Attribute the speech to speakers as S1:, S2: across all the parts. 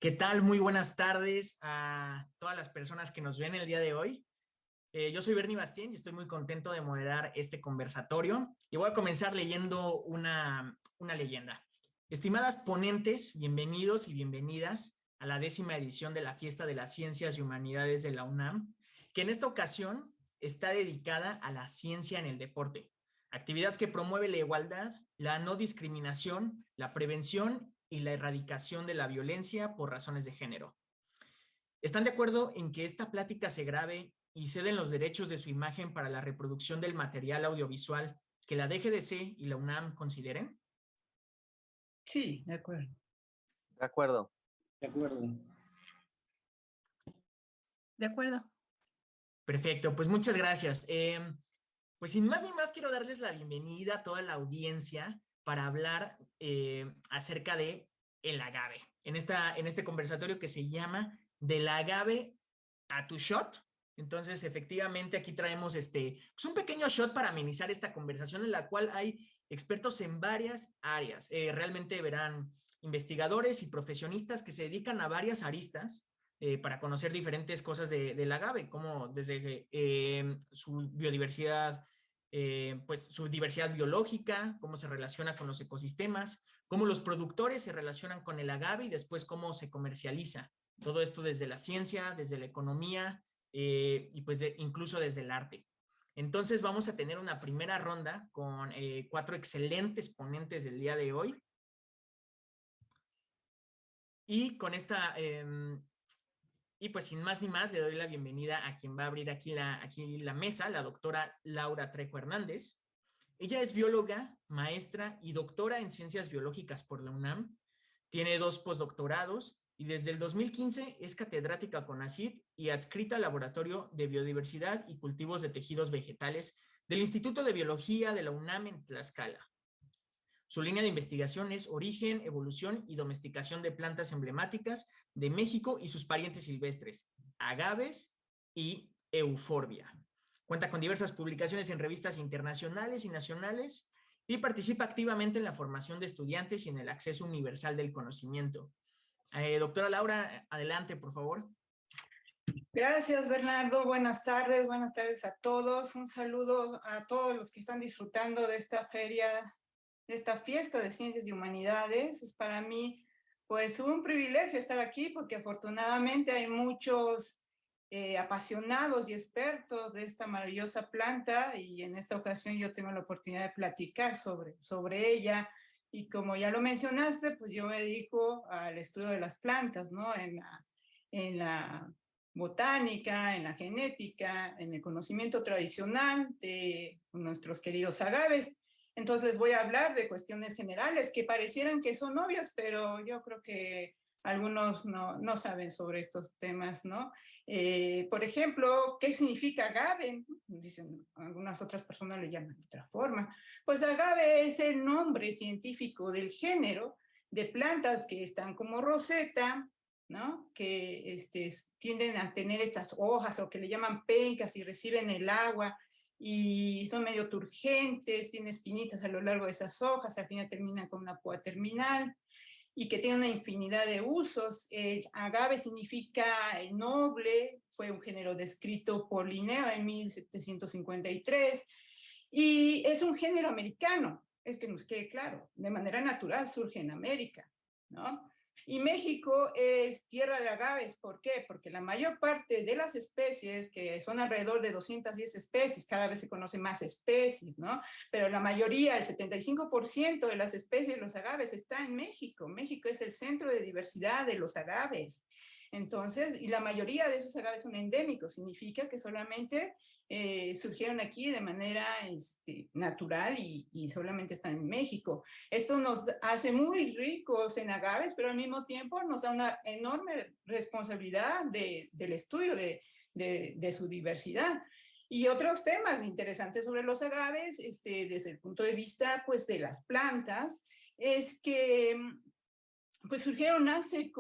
S1: ¿Qué tal? Muy buenas tardes a todas las personas que nos ven el día de hoy. Yo soy Bernie Bastien y estoy muy contento de moderar este conversatorio y voy a comenzar leyendo una leyenda. Estimadas ponentes, bienvenidos y bienvenidas a la 10ª edición de la Fiesta de las Ciencias y Humanidades de la UNAM, que en esta ocasión está dedicada a la ciencia en el deporte, actividad que promueve la igualdad, la no discriminación, la prevención y la erradicación de la violencia por razones de género. ¿Están de acuerdo en que esta plática se grabe y ceden los derechos de su imagen para la reproducción del material audiovisual que la DGDC y la UNAM consideren?
S2: Sí, de acuerdo.
S3: De acuerdo.
S4: De acuerdo.
S2: De acuerdo.
S1: Perfecto, pues muchas gracias. Pues sin más ni más quiero darles la bienvenida a toda la audiencia para hablar acerca de el agave. En este conversatorio que se llama Del agave a tu shot. Entonces, efectivamente, aquí traemos pues un pequeño shot para amenizar esta conversación en la cual hay expertos en varias áreas. Realmente verán investigadores y profesionistas que se dedican a varias aristas para conocer diferentes cosas del agave, como desde su biodiversidad, pues su diversidad biológica, cómo se relaciona con los ecosistemas, cómo los productores se relacionan con el agave y después cómo se comercializa. Todo esto desde la ciencia, desde la economía y pues incluso desde el arte. Entonces vamos a tener una primera ronda con 4 excelentes ponentes del día de hoy. Y con esta, y pues sin más ni más, le doy la bienvenida a quien va a abrir aquí la mesa, la doctora Laura Trejo Hernández. Ella es bióloga, maestra y doctora en ciencias biológicas por la UNAM. Tiene 2 postdoctorados y desde el 2015 es catedrática CONACYT y adscrita al Laboratorio de Biodiversidad y Cultivos de Tejidos Vegetales del Instituto de Biología de la UNAM en Tlaxcala. Su línea de investigación es origen, evolución y domesticación de plantas emblemáticas de México y sus parientes silvestres, agaves y euforbia. Cuenta con diversas publicaciones en revistas internacionales y nacionales y participa activamente en la formación de estudiantes y en el acceso universal del conocimiento. Doctora Laura, adelante, por favor.
S2: Gracias, Bernardo. Buenas tardes a todos. Un saludo a todos los que están disfrutando de esta feria, de esta fiesta de ciencias y humanidades. Es para mí, pues, un privilegio estar aquí porque afortunadamente hay muchos apasionados y expertos de esta maravillosa planta y en esta ocasión yo tengo la oportunidad de platicar sobre ella. Y como ya lo mencionaste, pues yo me dedico al estudio de las plantas, ¿no? En la botánica, en la genética, en el conocimiento tradicional de nuestros queridos agaves. Entonces les voy a hablar de cuestiones generales que parecieran que son obvias, pero yo creo que algunos no saben sobre estos temas, ¿no? Por ejemplo, ¿qué significa agave? Dicen, algunas otras personas lo llaman de otra forma. Pues agave es el nombre científico del género de plantas que están como roseta, ¿no? Que tienden a tener estas hojas o que le llaman pencas y reciben el agua y son medio turgentes, tienen espinitas a lo largo de esas hojas, al final terminan con una púa terminal y que tiene una infinidad de usos. Agave significa noble, fue un género descrito por Linneo en 1753 y es un género americano, es que nos quede claro, de manera natural surge en América, ¿no? Y México es tierra de agaves, ¿por qué? Porque la mayor parte de las especies, que son alrededor de 210 especies, cada vez se conocen más especies, ¿no? Pero la mayoría, el 75% de las especies de los agaves está en México. México es el centro de diversidad de los agaves. Entonces, y la mayoría de esos agaves son endémicos, significa que solamente surgieron aquí de manera natural y solamente están en México. Esto nos hace muy ricos en agaves, pero al mismo tiempo nos da una enorme responsabilidad del estudio de su diversidad. Y otros temas interesantes sobre los agaves, desde el punto de vista pues, de las plantas, es que pues surgieron hace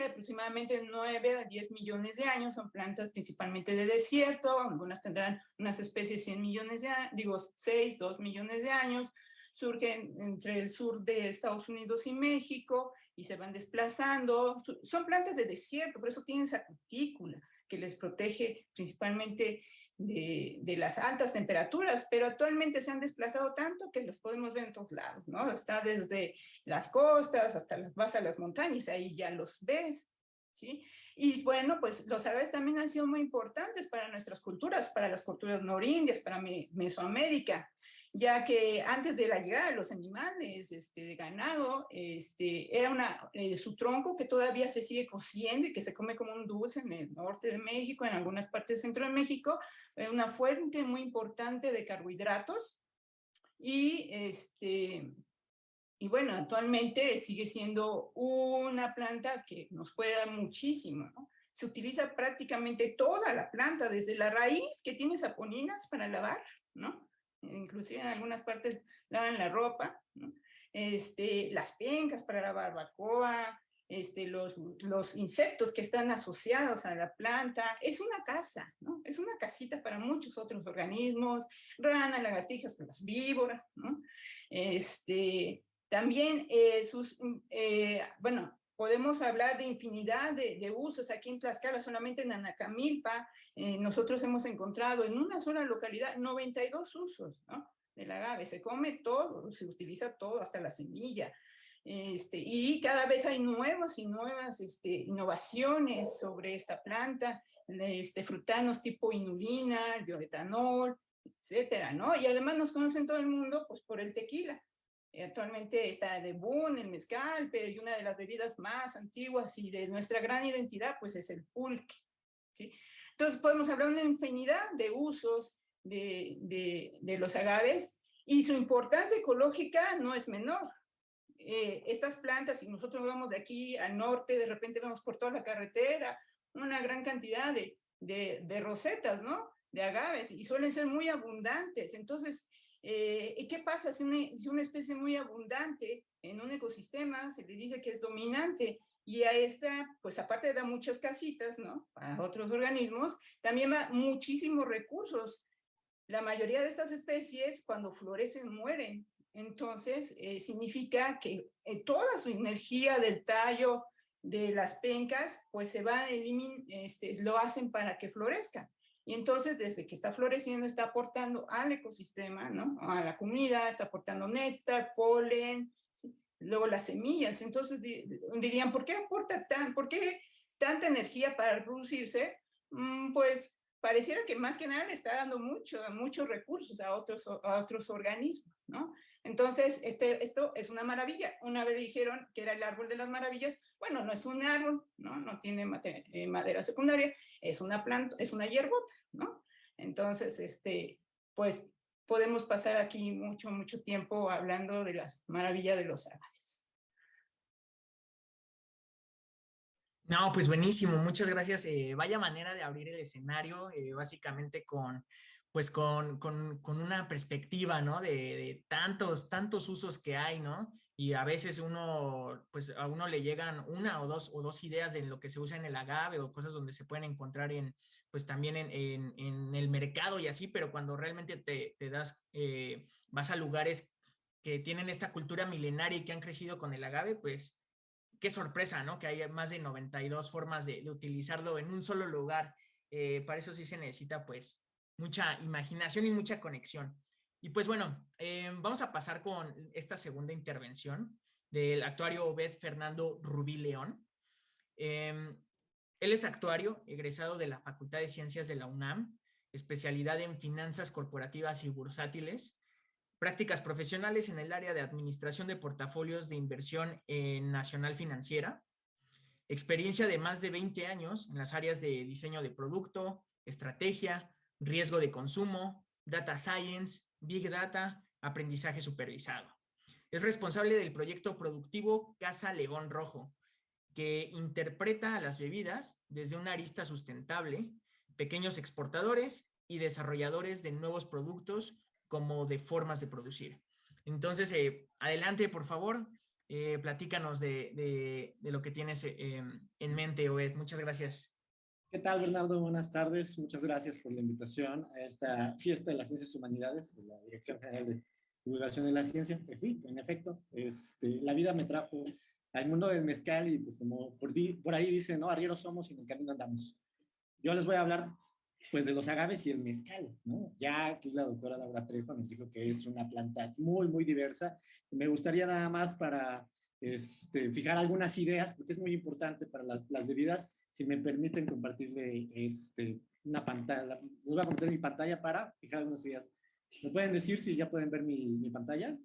S2: aproximadamente 9 a 10 millones de años, son plantas principalmente de desierto, algunas tendrán unas especies 100 millones de años, digo 6, 2 millones de años, surgen entre el sur de Estados Unidos y México y se van desplazando. Son plantas de desierto, por eso tienen esa cutícula que les protege principalmente de las altas temperaturas, pero actualmente se han desplazado tanto que los podemos ver en todos lados, ¿no? Está desde las costas hasta vas a las montañas, ahí ya los ves, ¿sí? Y bueno, pues los agaves también han sido muy importantes para nuestras culturas, para las culturas norindias, para Mesoamérica, ya que antes de la llegada de los animales de ganado, era su tronco que todavía se sigue cociendo y que se come como un dulce en el norte de México, en algunas partes del centro de México, una fuente muy importante de carbohidratos y bueno, actualmente sigue siendo una planta que nos puede dar muchísimo, ¿no? Se utiliza prácticamente toda la planta, desde la raíz que tiene saponinas para lavar, ¿no? Inclusive en algunas partes lavan la ropa, ¿no? Las pencas para la barbacoa, los insectos que están asociados a la planta. Es una casa, ¿no? Es una casita para muchos otros organismos, ranas, lagartijas, pues las víboras, ¿no? También bueno, podemos hablar de infinidad de usos. Aquí en Tlaxcala, solamente en Anacamilpa, nosotros hemos encontrado en una sola localidad 92 usos, ¿no? Del agave. Se come todo, se utiliza todo, hasta la semilla. Y cada vez hay nuevas y nuevas innovaciones sobre esta planta, frutanos tipo inulina, bioetanol, etcétera, ¿no? Y además nos conocen todo el mundo pues por el tequila. Actualmente está de boom el mezcal, pero y una de las bebidas más antiguas y de nuestra gran identidad, pues es el pulque, ¿sí? Entonces podemos hablar de una infinidad de usos de los agaves y su importancia ecológica no es menor. Estas plantas, si nosotros vamos de aquí al norte, de repente vamos por toda la carretera, una gran cantidad de rosetas, ¿no? De agaves, y suelen ser muy abundantes. Entonces, ¿qué pasa si una especie muy abundante en un ecosistema se le dice que es dominante? Y a esta, pues aparte de dar muchas casitas, ¿no? Para otros organismos, también va muchísimos recursos. La mayoría de estas especies, cuando florecen, mueren. Entonces, significa que toda su energía del tallo, de las pencas, pues se va a lo hacen para que florezcan. Y entonces, desde que está floreciendo, está aportando al ecosistema, ¿no? A la comunidad, está aportando néctar, polen, ¿sí? Luego las semillas. Entonces, dirían, ¿por qué por qué tanta energía para reproducirse? Pues pareciera que más que nada le está dando muchos recursos a otros organismos, ¿no? Entonces, esto es una maravilla. Una vez dijeron que era el árbol de las maravillas. Bueno, no es un árbol, ¿no? No tiene madera secundaria, es una planta, es una hierbota, ¿no? Entonces, pues podemos pasar aquí mucho tiempo hablando de las maravillas de los agaves.
S1: No, pues buenísimo, muchas gracias. Vaya manera de abrir el escenario, básicamente con una perspectiva, ¿no? De tantos usos que hay, ¿no? Y a veces pues a uno le llegan una o dos ideas de lo que se usa en el agave o cosas donde se pueden encontrar pues también en el mercado y así, pero cuando realmente vas a lugares que tienen esta cultura milenaria y que han crecido con el agave, pues qué sorpresa, ¿no? Que hay más de 92 formas de utilizarlo en un solo lugar. Para eso sí se necesita, pues, mucha imaginación y mucha conexión. Y pues bueno, vamos a pasar con esta segunda intervención del actuario Obed Fernando Rubí León. Él es actuario, egresado de la Facultad de Ciencias de la UNAM, especialidad en finanzas corporativas y bursátiles, prácticas profesionales en el área de administración de portafolios de inversión en Nacional Financiera, experiencia de más de 20 años en las áreas de diseño de producto, estrategia, riesgo de consumo, data science, big data, aprendizaje supervisado. Es responsable del proyecto productivo Casa León Rojo, que interpreta a las bebidas desde una arista sustentable, pequeños exportadores y desarrolladores de nuevos productos como de formas de producir. Entonces, adelante, por favor, platícanos de lo que tienes en mente, Obed. Muchas gracias.
S4: ¿Qué tal, Bernardo? Buenas tardes. Muchas gracias por la invitación a esta fiesta de las ciencias humanidades de la Dirección General de divulgación de la ciencia. En efecto, la vida me trajo al mundo del mezcal y pues como por ahí dicen, no, arrieros somos y en el camino andamos. Yo les voy a hablar pues de los agaves y el mezcal, ¿no? Ya aquí la doctora Laura Trejo nos dijo que es una planta muy, muy diversa. Me gustaría nada más para fijar algunas ideas, porque es muy importante para las bebidas, si me permiten compartirle una pantalla, les voy a compartir mi pantalla para fijar algunas ideas. ¿Me pueden decir si ya pueden ver mi pantalla?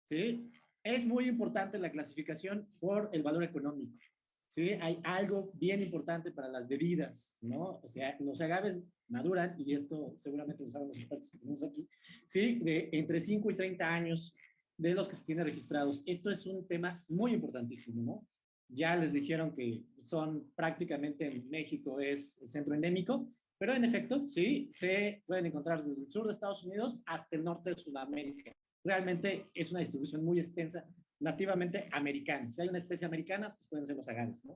S4: ¿Sí? Es muy importante la clasificación por el valor económico. ¿Sí? Hay algo bien importante para las bebidas, ¿no? O sea, los agaves maduran, y esto seguramente lo saben los expertos que tenemos aquí, ¿sí? De entre 5 y 30 años de los que se tienen registrados. Esto es un tema muy importantísimo, ¿no? Ya les dijeron que son prácticamente en México es el centro endémico, pero en efecto, sí, se pueden encontrar desde el sur de Estados Unidos hasta el norte de Sudamérica. Realmente es una distribución muy extensa, nativamente americana. Si hay una especie americana, pues pueden ser los agaves, ¿no?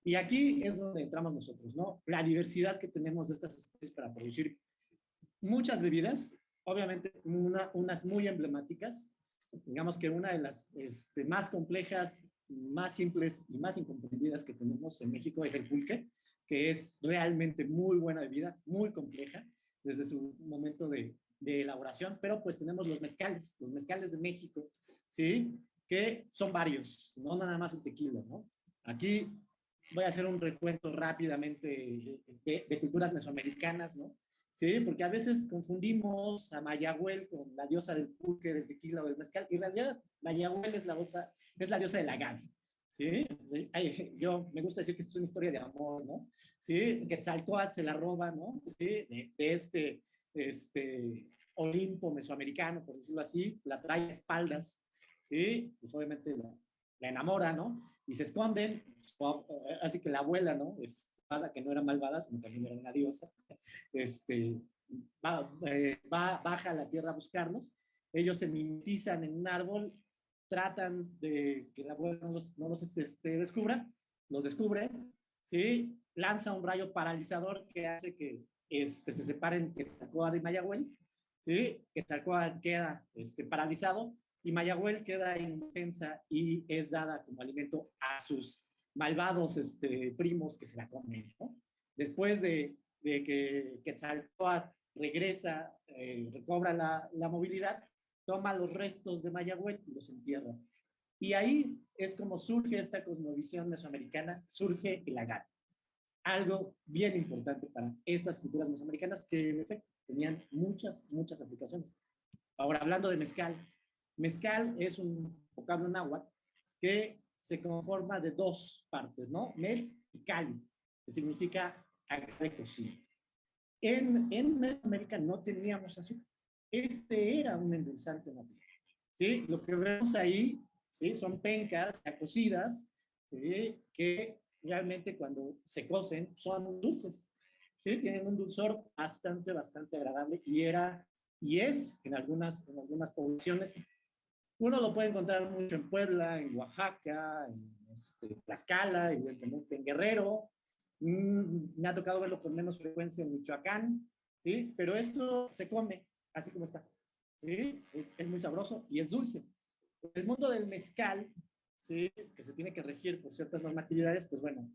S4: Y aquí es donde entramos nosotros, ¿no? La diversidad que tenemos de estas especies para producir muchas bebidas, obviamente unas muy emblemáticas. Digamos que una de las más complejas, más simples y más incomprendidas que tenemos en México es el pulque, que es realmente muy buena bebida, muy compleja desde su momento de elaboración, pero pues tenemos los mezcales de México, ¿sí? Que son varios, no nada más el tequila, ¿no? Aquí voy a hacer un recuento rápidamente de culturas mesoamericanas, ¿no? Sí, porque a veces confundimos a Mayagüel con la diosa del pulque, del tequila o del mezcal, y en realidad Mayagüel es la diosa del agave, ¿sí? Yo me gusta decir que esto es una historia de amor, ¿no? Sí, Quetzalcóatl se la roba, ¿no? Sí, de Olimpo mesoamericano, por decirlo así, la trae a espaldas, ¿sí? Pues obviamente la enamora, ¿no? Y se esconden, así que la abuela, ¿no? Que no era malvada, sino también era una diosa, baja a la tierra a buscarlos. Ellos se mimetizan en un árbol, tratan de que la abuela no los descubra, los descubre, ¿sí? Lanza un rayo paralizador que hace que se separen Quetzalcóatl y Mayagüel, ¿sí? Quetzalcóatl queda paralizado y Mayagüel queda indefensa y es dada como alimento a sus malvados primos que se la comen, ¿no? Después de que Quetzalcóatl regresa, recobra la movilidad, toma los restos de Mayagüel y los entierra. Y ahí es como surge esta cosmovisión mesoamericana, surge el agave. Algo bien importante para estas culturas mesoamericanas que en efecto tenían muchas, muchas aplicaciones. Ahora, hablando de mezcal, mezcal es un vocablo náhuatl que se conforma de dos partes, ¿no? Mel y cali, que significa agave cocido. En Mesoamérica no teníamos azúcar. Era un endulzante natural. ¿Sí? Lo que vemos ahí, ¿sí? Son pencas ya cocidas, ¿sí? Que realmente cuando se cocen son dulces. ¿Sí? Tienen un dulzor bastante, bastante agradable y es en algunas poblaciones. Uno lo puede encontrar mucho en Puebla, en Oaxaca, en Tlaxcala, evidentemente en Guerrero. Me ha tocado verlo con menos frecuencia en Michoacán, ¿sí? Pero esto se come así como está, ¿sí? Es muy sabroso y es dulce. El mundo del mezcal, ¿sí? Que se tiene que regir por ciertas normatividades, pues bueno,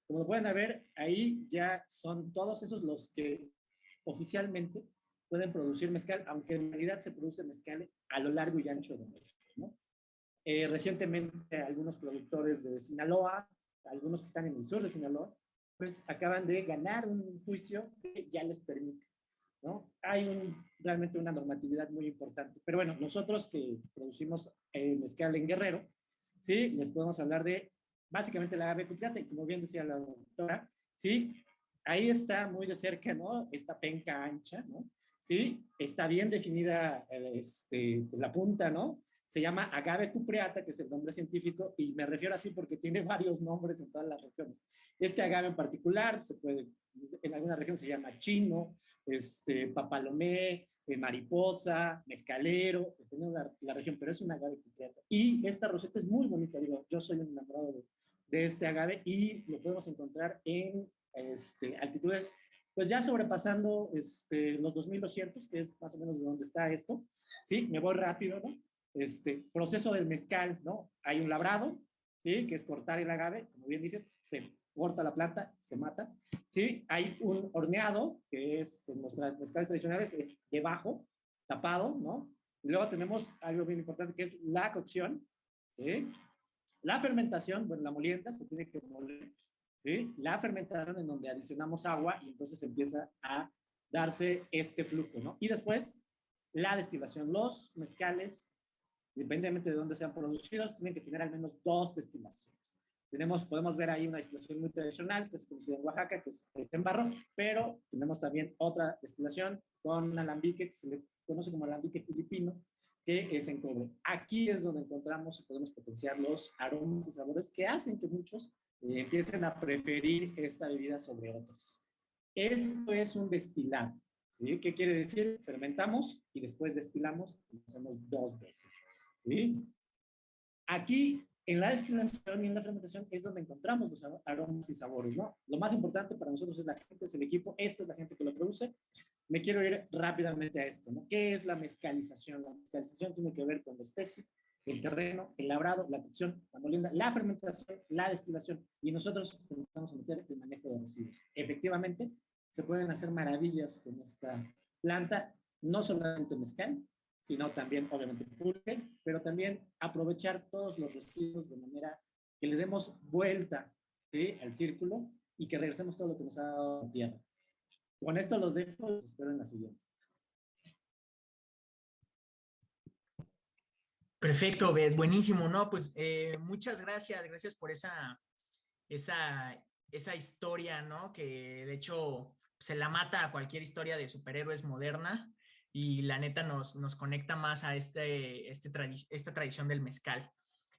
S4: como lo pueden ver, ahí ya son todos esos los que oficialmente pueden producir mezcal, aunque en realidad se produce mezcal a lo largo y ancho de México, ¿no? Recientemente algunos productores de Sinaloa, algunos que están en el sur de Sinaloa, pues acaban de ganar un juicio que ya les permite, ¿no? Hay realmente una normatividad muy importante. Pero bueno, nosotros que producimos mezcal en Guerrero, ¿sí? Les podemos hablar de básicamente la agave cupriata, y como bien decía la doctora, ¿sí? Ahí está muy de cerca, ¿no? Esta penca ancha, ¿no? ¿Sí? Está bien definida pues la punta, ¿no? Se llama agave cupreata, que es el nombre científico, y me refiero así porque tiene varios nombres en todas las regiones. Este agave en particular, en alguna región se llama chino, papalomé, mariposa, mezcalero, depende de la región, pero es un agave cupreata. Y esta roseta es muy bonita, digo, yo soy un enamorado de este agave y lo podemos encontrar en altitudes pues ya sobrepasando los 2200, que es más o menos de donde está esto, ¿sí? Me voy rápido, ¿no? Proceso del mezcal, ¿no? Hay un labrado, ¿sí? Que es cortar el agave, como bien dice, se corta la planta, se mata, ¿sí? Hay un horneado, que es en los mezcales tradicionales, es debajo, tapado, ¿no? Y luego tenemos algo bien importante, que es la cocción, ¿sí? La fermentación, bueno, la molienda se tiene que moler, ¿sí? La fermentación en donde adicionamos agua y entonces empieza a darse este flujo, ¿no? Y después la destilación. Los mezcales, independientemente de dónde sean producidos, tienen que tener al menos 2 destilaciones. Podemos ver ahí una destilación muy tradicional, que es conocida en Oaxaca, que es en barro, pero tenemos también otra destilación con un alambique que se le conoce como alambique filipino, que es en cobre. Aquí es donde encontramos y podemos potenciar los aromas y sabores que hacen que muchos empiecen a preferir esta bebida sobre otras. Esto es un destilado, ¿sí? ¿Qué quiere decir? Fermentamos y después destilamos y lo hacemos 2 veces, ¿sí? Aquí, en la destilación y en la fermentación es donde encontramos los aromas y sabores, ¿no? Lo más importante para nosotros es la gente, es el equipo, esta es la gente que lo produce. Me quiero ir rápidamente a esto, ¿no? ¿Qué es la mezcalización? La mezcalización tiene que ver con la especie, el terreno, el labrado, la cocción, la molienda, la fermentación, la destilación. Y nosotros empezamos a meter el manejo de residuos. Efectivamente, se pueden hacer maravillas con esta planta, no solamente mezcal, sino también, obviamente, pulque, pero también aprovechar todos los residuos de manera que le demos vuelta, ¿sí? Al círculo y que regresemos todo lo que nos ha dado la tierra. Con esto los dejo, los espero en la siguiente.
S1: Perfecto, Beth, buenísimo, ¿no? Pues muchas gracias por esa historia, ¿no? Que de hecho se la mata a cualquier historia de superhéroes moderna y la neta nos conecta más a esta tradición del mezcal.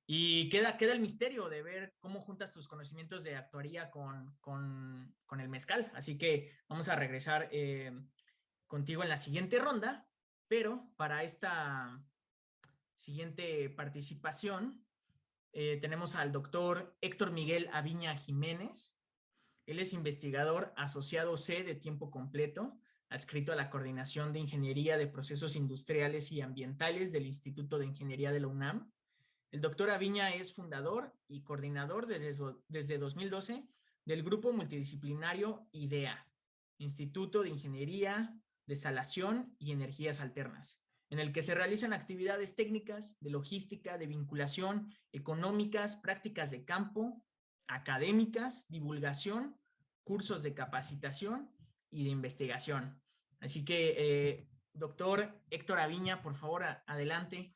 S1: Y queda el misterio de ver cómo juntas tus conocimientos de actuaría con el mezcal. Así que vamos a regresar contigo en la siguiente ronda, pero para esta siguiente participación tenemos al doctor Héctor Miguel Aviña Jiménez. Él es investigador asociado C de tiempo completo, adscrito a la Coordinación de Ingeniería de Procesos Industriales y Ambientales del Instituto de Ingeniería de la UNAM. El doctor Aviña es fundador y coordinador desde 2012 del grupo multidisciplinario IDEA, Instituto de Ingeniería, Desalación y Energías Alternas, en el que se realizan actividades técnicas, de logística, de vinculación, económicas, prácticas de campo, académicas, divulgación, cursos de capacitación y de investigación. Así que, doctor Héctor Aviña, por favor, adelante.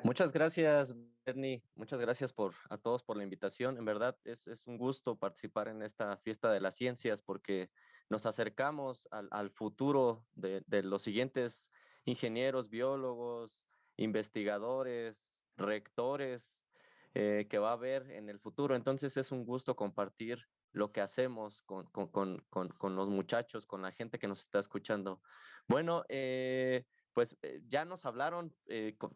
S3: Muchas gracias, Bernie. Muchas gracias a todos por la invitación. En verdad es un gusto participar en esta fiesta de las ciencias porque nos acercamos al futuro de los siguientes ingenieros, biólogos, investigadores, rectores que va a haber en el futuro. Entonces es un gusto compartir lo que hacemos con los muchachos, con la gente que nos está escuchando. Bueno, pues ya nos hablaron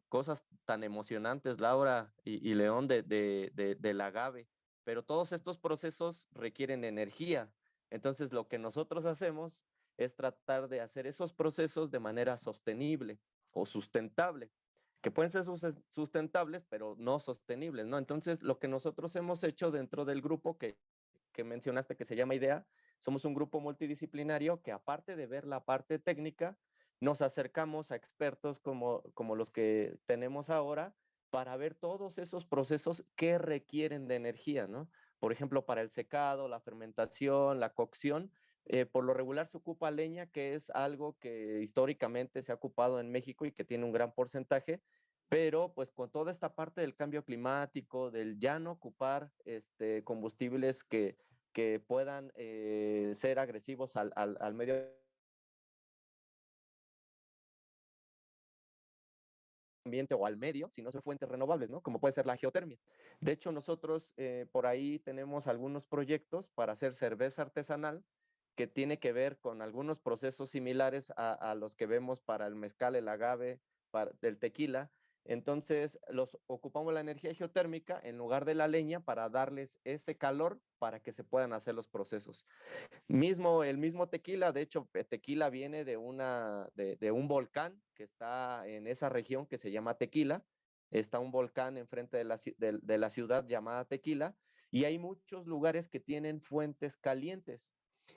S3: cosas tan emocionantes, Laura y León, del agave, pero todos estos procesos requieren energía. Entonces, lo que nosotros hacemos es tratar de hacer esos procesos de manera sostenible o sustentable, que pueden ser sustentables, pero no sostenibles, ¿no? Entonces, lo que nosotros hemos hecho dentro del grupo que mencionaste, que se llama IDEA, somos un grupo multidisciplinario que aparte de ver la parte técnica, nos acercamos a expertos como los que tenemos ahora para ver todos esos procesos que requieren de energía, ¿no? Por ejemplo, para el secado, la fermentación, la cocción, por lo regular se ocupa leña, que es algo que históricamente se ha ocupado en México y que tiene un gran porcentaje, pero pues con toda esta parte del cambio climático, del ya no ocupar combustibles que puedan ser agresivos al medio ambiente o al medio, si no son fuentes renovables, ¿no? Como puede ser la geotermia. De hecho, nosotros por ahí tenemos algunos proyectos para hacer cerveza artesanal que tiene que ver con algunos procesos similares a los que vemos para el mezcal, el agave, para el tequila, Entonces, ocupamos la energía geotérmica en lugar de la leña para darles ese calor para que se puedan hacer los procesos. El mismo Tequila, de hecho, Tequila viene de un volcán que está en esa región que se llama Tequila. Está un volcán enfrente de la ciudad llamada Tequila, y hay muchos lugares que tienen fuentes calientes.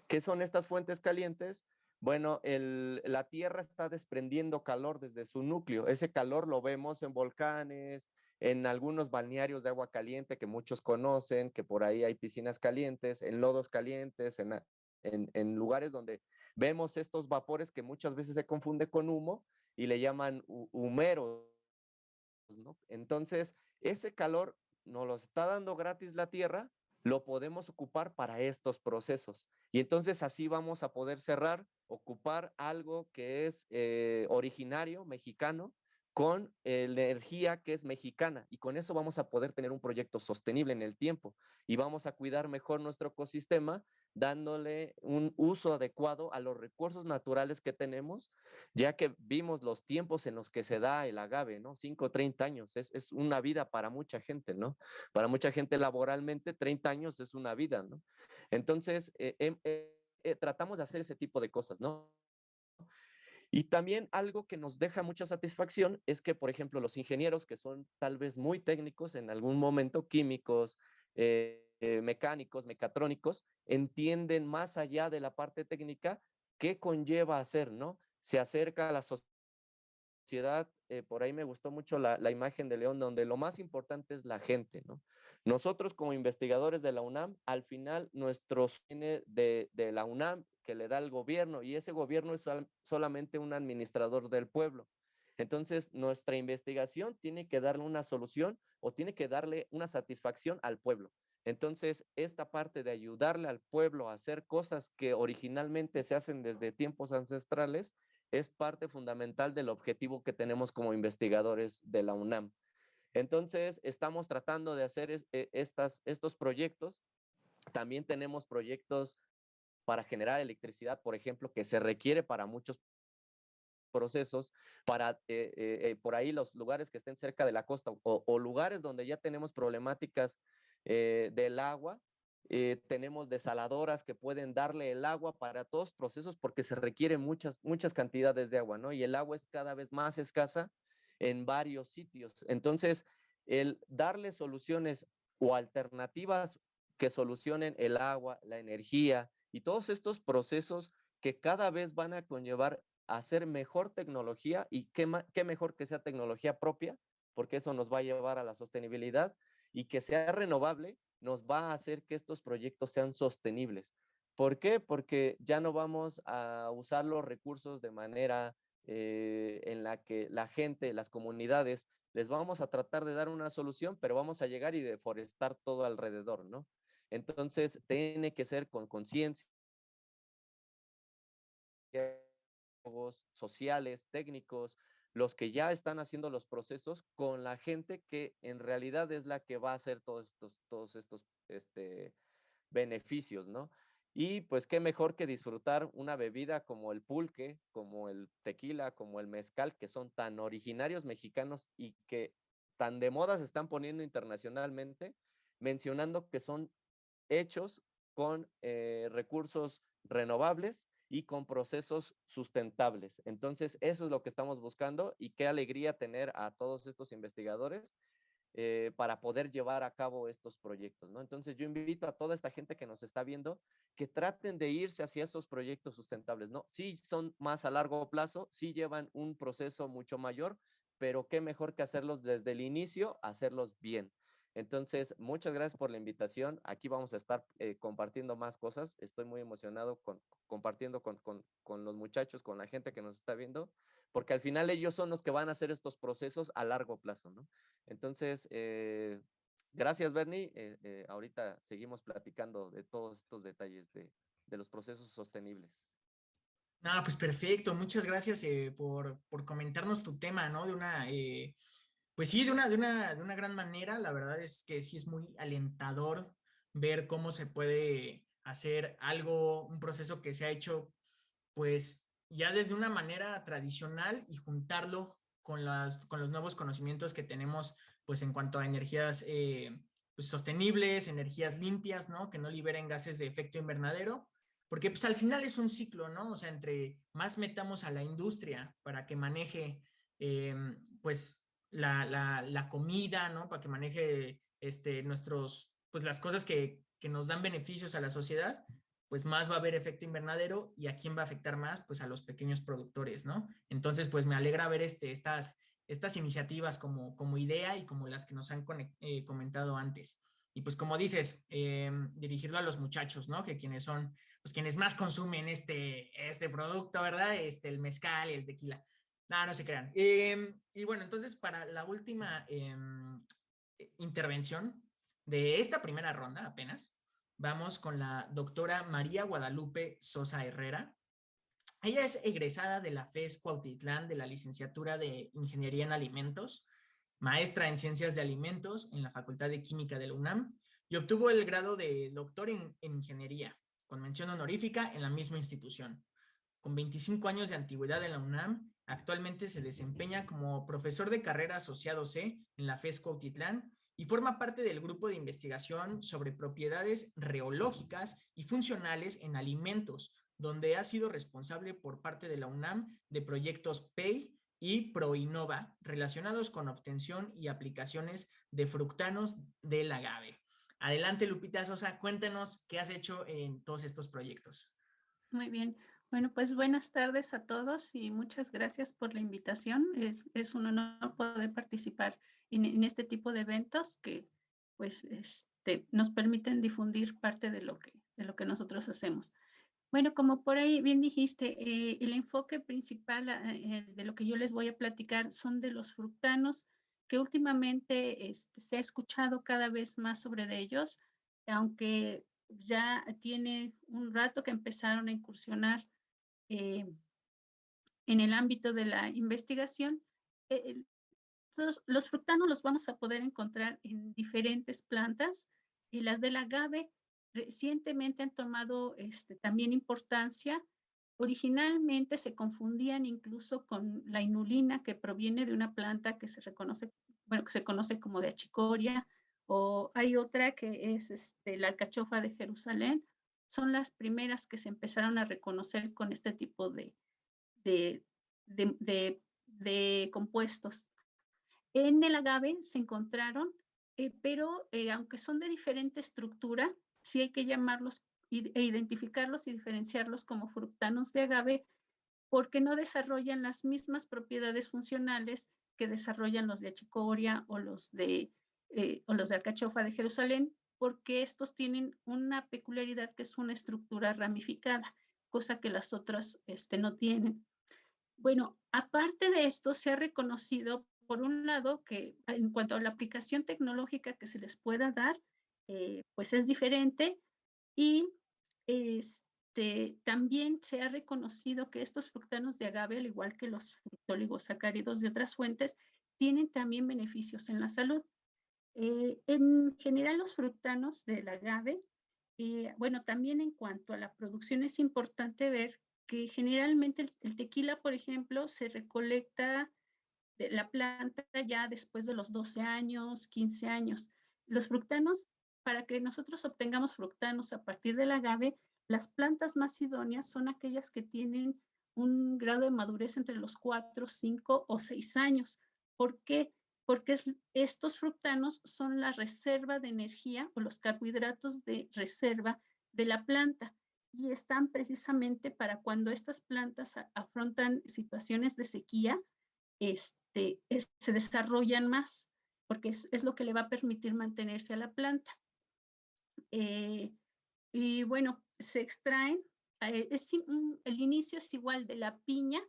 S3: ¿Qué son estas fuentes calientes? Bueno, la Tierra está desprendiendo calor desde su núcleo. Ese calor lo vemos en volcanes, en algunos balnearios de agua caliente que muchos conocen, que por ahí hay piscinas calientes, en lodos calientes, en lugares donde vemos estos vapores que muchas veces se confunde con humo y le llaman humeros, ¿no? Entonces, ese calor nos lo está dando gratis la Tierra, lo podemos ocupar para estos procesos. Y entonces así vamos a poder ocupar algo que es originario, mexicano, con energía que es mexicana. Y con eso vamos a poder tener un proyecto sostenible en el tiempo. Y vamos a cuidar mejor nuestro ecosistema, dándole un uso adecuado a los recursos naturales que tenemos, ya que vimos los tiempos en los que se da el agave, ¿no? 5 o 30 años, es una vida para mucha gente, ¿no? Para mucha gente laboralmente, 30 años es una vida, ¿no? Entonces, tratamos de hacer ese tipo de cosas, ¿no? Y también algo que nos deja mucha satisfacción es que, por ejemplo, los ingenieros que son tal vez muy técnicos en algún momento, químicos, mecánicos, mecatrónicos, entienden más allá de la parte técnica qué conlleva hacer, ¿no? Se acerca a la sociedad, por ahí me gustó mucho la imagen de León, donde lo más importante es la gente, ¿no? Nosotros como investigadores de la UNAM, al final nuestro cine de la UNAM que le da el gobierno, y ese gobierno es solamente un administrador del pueblo. Entonces, nuestra investigación tiene que darle una solución o tiene que darle una satisfacción al pueblo. Entonces, esta parte de ayudarle al pueblo a hacer cosas que originalmente se hacen desde tiempos ancestrales, es parte fundamental del objetivo que tenemos como investigadores de la UNAM. Entonces, estamos tratando de hacer estos proyectos. También tenemos proyectos para generar electricidad, por ejemplo, que se requiere para muchos procesos, para por ahí los lugares que estén cerca de la costa o lugares donde ya tenemos problemáticas del agua. Tenemos desaladoras que pueden darle el agua para todos los procesos porque se requieren muchas cantidades de agua, ¿no? Y el agua es cada vez más escasa en varios sitios. Entonces, el darle soluciones o alternativas que solucionen el agua, la energía y todos estos procesos que cada vez van a conllevar a hacer mejor tecnología, y qué mejor que sea tecnología propia, porque eso nos va a llevar a la sostenibilidad, y que sea renovable nos va a hacer que estos proyectos sean sostenibles. ¿Por qué? Porque ya no vamos a usar los recursos de manera en la que la gente, las comunidades, les vamos a tratar de dar una solución, pero vamos a llegar y deforestar todo alrededor, ¿no? Entonces, tiene que ser con conciencia sociales, técnicos, los que ya están haciendo los procesos con la gente que en realidad es la que va a hacer todos estos beneficios, ¿no? Y pues qué mejor que disfrutar una bebida como el pulque, como el tequila, como el mezcal, que son tan originarios mexicanos y que tan de moda se están poniendo internacionalmente, mencionando que son hechos con recursos renovables y con procesos sustentables. Entonces, eso es lo que estamos buscando, y qué alegría tener a todos estos investigadores para poder llevar a cabo estos proyectos, ¿no? Entonces, yo invito a toda esta gente que nos está viendo que traten de irse hacia esos proyectos sustentables, ¿no? Sí son más a largo plazo, sí llevan un proceso mucho mayor, pero qué mejor que hacerlos desde el inicio, hacerlos bien. Entonces, muchas gracias por la invitación. Aquí vamos a estar compartiendo más cosas. Estoy muy emocionado compartiendo con los muchachos, con la gente que nos está viendo, porque al final ellos son los que van a hacer estos procesos a largo plazo, ¿no? Entonces, gracias, Bernie. Ahorita seguimos platicando de todos estos detalles de los procesos sostenibles.
S1: No, pues perfecto. Muchas gracias por comentarnos tu tema, ¿no? Pues sí, de una gran manera. La verdad es que sí es muy alentador ver cómo se puede hacer algo, un proceso que se ha hecho, pues ya desde una manera tradicional, y juntarlo con los nuevos conocimientos que tenemos, pues en cuanto a energías pues, sostenibles, energías limpias, ¿no? Que no liberen gases de efecto invernadero, porque pues al final es un ciclo, ¿no? O sea, entre más metamos a la industria para que maneje, pues, la comida, ¿no? Para que maneje pues las cosas que nos dan beneficios a la sociedad, pues más va a haber efecto invernadero y a quién va a afectar más, pues a los pequeños productores, ¿no? Entonces, pues me alegra ver estas iniciativas como idea y como las que nos han comentado antes. Y pues como dices, dirigirlo a los muchachos, ¿no? Que quienes son, pues quienes más consumen este producto, ¿verdad? El mezcal y el tequila. No, no se crean. Y bueno, entonces para la última intervención de esta primera ronda apenas, vamos con la doctora María Guadalupe Sosa Herrera. Ella es egresada de la FES Cuautitlán de la licenciatura de Ingeniería en Alimentos, maestra en Ciencias de Alimentos en la Facultad de Química de la UNAM y obtuvo el grado de doctor en Ingeniería, con mención honorífica en la misma institución. Con 25 años de antigüedad en la UNAM, actualmente se desempeña como profesor de carrera asociado C en la FES Cuautitlán y forma parte del grupo de investigación sobre propiedades reológicas y funcionales en alimentos, donde ha sido responsable por parte de la UNAM de proyectos PEI y ProInnova relacionados con obtención y aplicaciones de fructanos del agave. Adelante, Lupita Sosa, cuéntanos qué has hecho en todos estos proyectos.
S5: Muy bien. Bueno, pues buenas tardes a todos y muchas gracias por la invitación. Es un honor poder participar en este tipo de eventos que pues nos permiten difundir parte de lo que nosotros hacemos. Bueno, como por ahí bien dijiste, el enfoque principal de lo que yo les voy a platicar son de los fructanos, que últimamente se ha escuchado cada vez más sobre de ellos, aunque ya tiene un rato que empezaron a incursionar en el ámbito de la investigación. Los fructanos los vamos a poder encontrar en diferentes plantas y las del agave recientemente han tomado también importancia. Originalmente se confundían incluso con la inulina, que proviene de una planta que se conoce como de achicoria, o hay otra que es la alcachofa de Jerusalén. Son las primeras que se empezaron a reconocer con este tipo de compuestos. En el agave se encontraron, pero aunque son de diferente estructura, sí hay que llamarlos e identificarlos y diferenciarlos como fructanos de agave, porque no desarrollan las mismas propiedades funcionales que desarrollan los de achicoria o los de alcachofa de Jerusalén, porque estos tienen una peculiaridad que es una estructura ramificada, cosa que las otras no tienen. Bueno, aparte de esto, se ha reconocido, por un lado, que en cuanto a la aplicación tecnológica que se les pueda dar, pues es diferente y también se ha reconocido que estos fructanos de agave, al igual que los fructoligosacáridos de otras fuentes, tienen también beneficios en la salud. En general, los fructanos del agave, bueno, también en cuanto a la producción es importante ver que generalmente el tequila, por ejemplo, se recolecta de la planta ya después de los 12 años, 15 años. Los fructanos, para que nosotros obtengamos fructanos a partir del agave, las plantas más idóneas son aquellas que tienen un grado de madurez entre los 4, 5 o 6 años. ¿Por qué? Porque estos fructanos son la reserva de energía o los carbohidratos de reserva de la planta y están precisamente para cuando estas plantas afrontan situaciones de sequía, se desarrollan más, porque es lo que le va a permitir mantenerse a la planta. Y bueno, se extraen, el inicio es igual de la piña,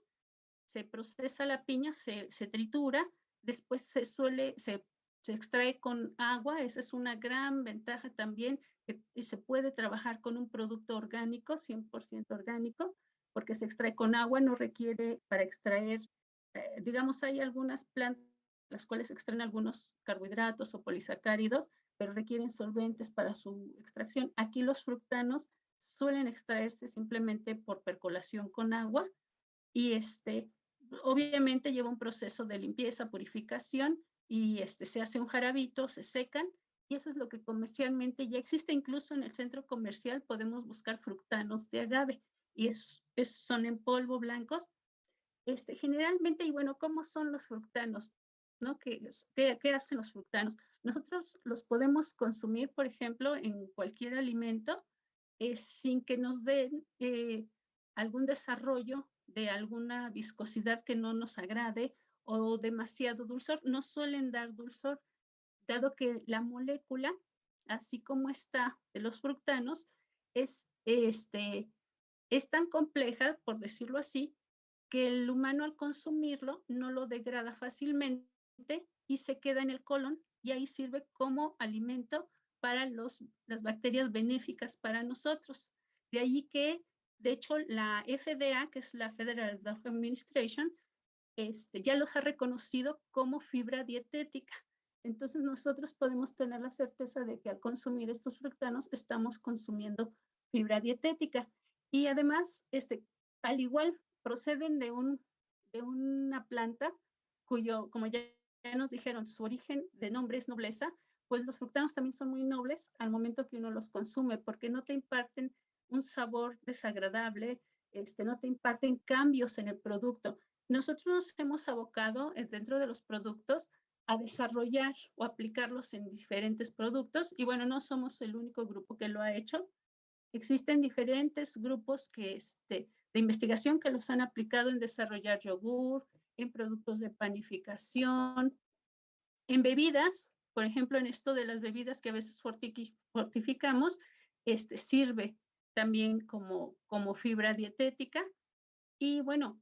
S5: se procesa la piña, se tritura, después se extrae con agua, esa es una gran ventaja también, que se puede trabajar con un producto orgánico, 100% orgánico, porque se extrae con agua, no requiere para extraer, digamos, hay algunas plantas las cuales extraen algunos carbohidratos o polisacáridos, pero requieren solventes para su extracción. Aquí los fructanos suelen extraerse simplemente por percolación con agua y obviamente lleva un proceso de limpieza, purificación, y se hace un jarabito, se secan, y eso es lo que comercialmente ya existe. Incluso en el centro comercial podemos buscar fructanos de agave, y son en polvo blancos. Generalmente, y bueno, ¿cómo son los fructanos? ¿No? ¿Qué hacen los fructanos? Nosotros los podemos consumir, por ejemplo, en cualquier alimento, sin que nos den algún desarrollo de alguna viscosidad que no nos agrade o demasiado dulzor. No suelen dar dulzor, dado que la molécula, así como está de los fructanos, es tan compleja, por decirlo así, que el humano al consumirlo no lo degrada fácilmente y se queda en el colon, y ahí sirve como alimento para las bacterias benéficas para nosotros. De ahí que, de hecho, la FDA, que es la Federal Drug Administration, ya los ha reconocido como fibra dietética. Entonces nosotros podemos tener la certeza de que al consumir estos fructanos estamos consumiendo fibra dietética. Y además, al igual, proceden de una planta cuyo, como ya nos dijeron, su origen de nombre es nobleza. Pues los fructanos también son muy nobles al momento que uno los consume, porque no te imparten un sabor desagradable, no te imparten cambios en el producto. Nosotros nos hemos abocado dentro de los productos a desarrollar o aplicarlos en diferentes productos, y bueno, no somos el único grupo que lo ha hecho. Existen diferentes grupos de investigación que los han aplicado en desarrollar yogur, en productos de panificación, en bebidas. Por ejemplo, en esto de las bebidas que a veces fortificamos, sirve también como fibra dietética. Y bueno,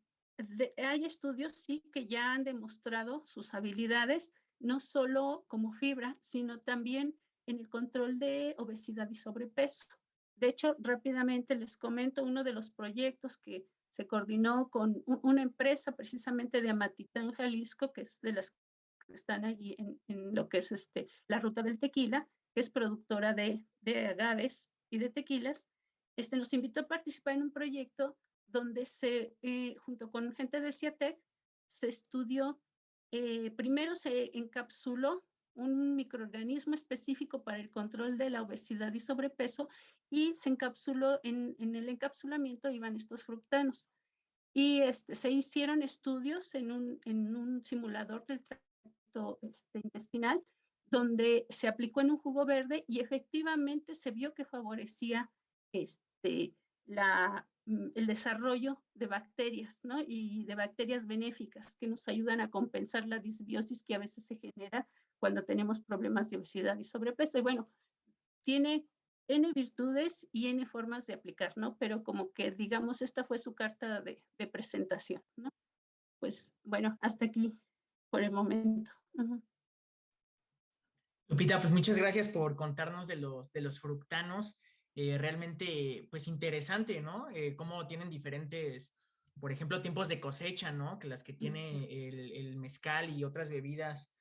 S5: hay estudios, sí, que ya han demostrado sus habilidades, no solo como fibra, sino también en el control de obesidad y sobrepeso. De hecho, rápidamente les comento uno de los proyectos que se coordinó con una empresa precisamente de Amatitán, Jalisco, que es de las que están allí en lo que es la ruta del tequila, que es productora de agaves y de tequilas. Nos invitó a participar en un proyecto donde junto con gente del CIATEC, se estudió, primero se encapsuló un microorganismo específico para el control de la obesidad y sobrepeso, y se encapsuló, en el encapsulamiento iban estos fructanos. Y se hicieron estudios en un simulador del tracto intestinal, donde se aplicó en un jugo verde, y efectivamente se vio que favorecía el desarrollo de bacterias, ¿no? Y de bacterias benéficas que nos ayudan a compensar la disbiosis que a veces se genera cuando tenemos problemas de obesidad y sobrepeso. Y bueno, tiene N virtudes y N formas de aplicar, ¿no? Pero como que, digamos, esta fue su carta de presentación, ¿no? Pues bueno, hasta aquí por el momento.
S1: Lupita, pues muchas gracias por contarnos de los fructanos. Realmente, pues interesante, ¿no? Cómo tienen diferentes, por ejemplo, tiempos de cosecha, ¿no? Que las que tiene el mezcal y otras bebidas.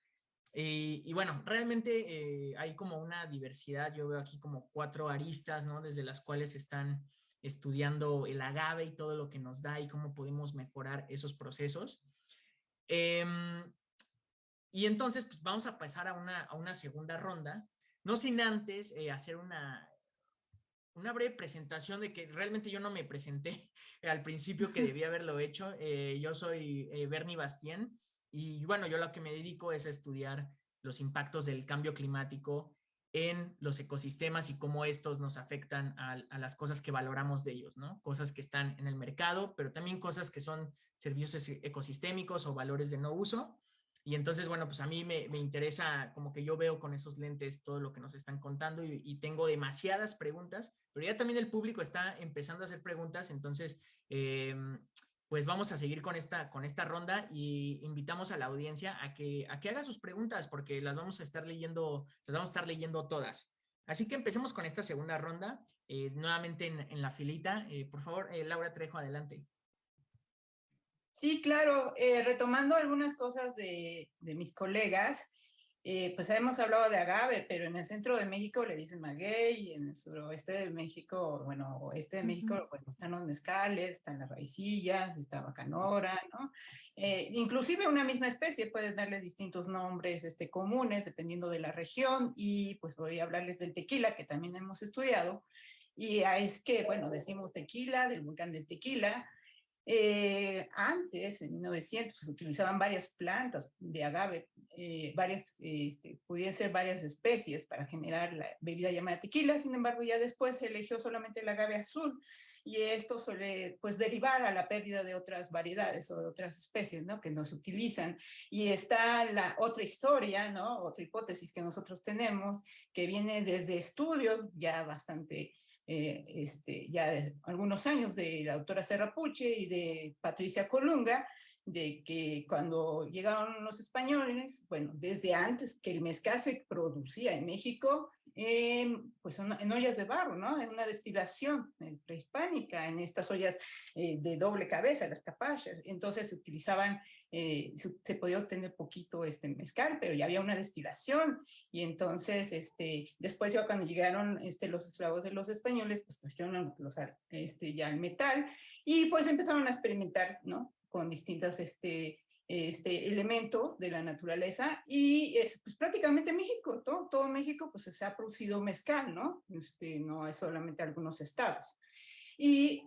S1: Y bueno, realmente hay como una diversidad. Yo veo aquí como 4 aristas, ¿no? Desde las cuales están estudiando el agave y todo lo que nos da y cómo podemos mejorar esos procesos. Y entonces, pues vamos a pasar a una segunda ronda, no sin antes hacer una breve presentación de que realmente yo no me presenté al principio, que debía haberlo hecho. Yo soy Bernie Bastien, y bueno, yo lo que me dedico es a estudiar los impactos del cambio climático en los ecosistemas y cómo estos nos afectan a las cosas que valoramos de ellos, ¿no? Cosas que están en el mercado, pero también cosas que son servicios ecosistémicos o valores de no uso. Y entonces, bueno, pues a mí me interesa, como que yo veo con esos lentes todo lo que nos están contando, y tengo demasiadas preguntas, pero ya también el público está empezando a hacer preguntas. Entonces, pues vamos a seguir con esta ronda, y invitamos a la audiencia a que haga sus preguntas, porque las vamos a estar leyendo todas. Así que empecemos con esta segunda ronda, nuevamente en la filita. Por favor, Laura Trejo, adelante.
S2: Sí, claro, retomando algunas cosas de mis colegas, pues hemos hablado de agave, pero en el centro de México le dicen maguey, y en el suroeste de México, bueno, oeste de México, pues están los mezcales, están las raicillas, está bacanora, ¿no? Inclusive una misma especie puede darle distintos nombres comunes dependiendo de la región, y pues voy a hablarles del tequila, que también hemos estudiado, y es que, bueno, decimos tequila, del volcán del Tequila. Antes, en 1900, se utilizaban varias plantas de agave, pudieran ser varias especies para generar la bebida llamada tequila. Sin embargo, ya después se eligió solamente el agave azul, y esto suele, pues, derivar a la pérdida de otras variedades o de otras especies, ¿no?, que no se utilizan. Y está la otra historia, ¿no?, otra hipótesis que nosotros tenemos, que viene desde estudios ya bastante ya de algunos años, de la doctora Serrapuche y de Patricia Colunga, de que cuando llegaron los españoles, bueno, desde antes que el mezcal se producía en México, pues en ollas de barro, ¿no? En una destilación prehispánica, en estas ollas de doble cabeza, las capachas. Entonces se utilizaban, se podía obtener poquito mezcal, pero ya había una destilación. Y entonces, después ya cuando llegaron los esclavos de los españoles, pues trajeron ya el metal, y pues empezaron a experimentar, ¿no?, con distintos elementos de la naturaleza, y pues prácticamente México, todo México, pues se ha producido mezcal, ¿no? No es solamente algunos estados. Y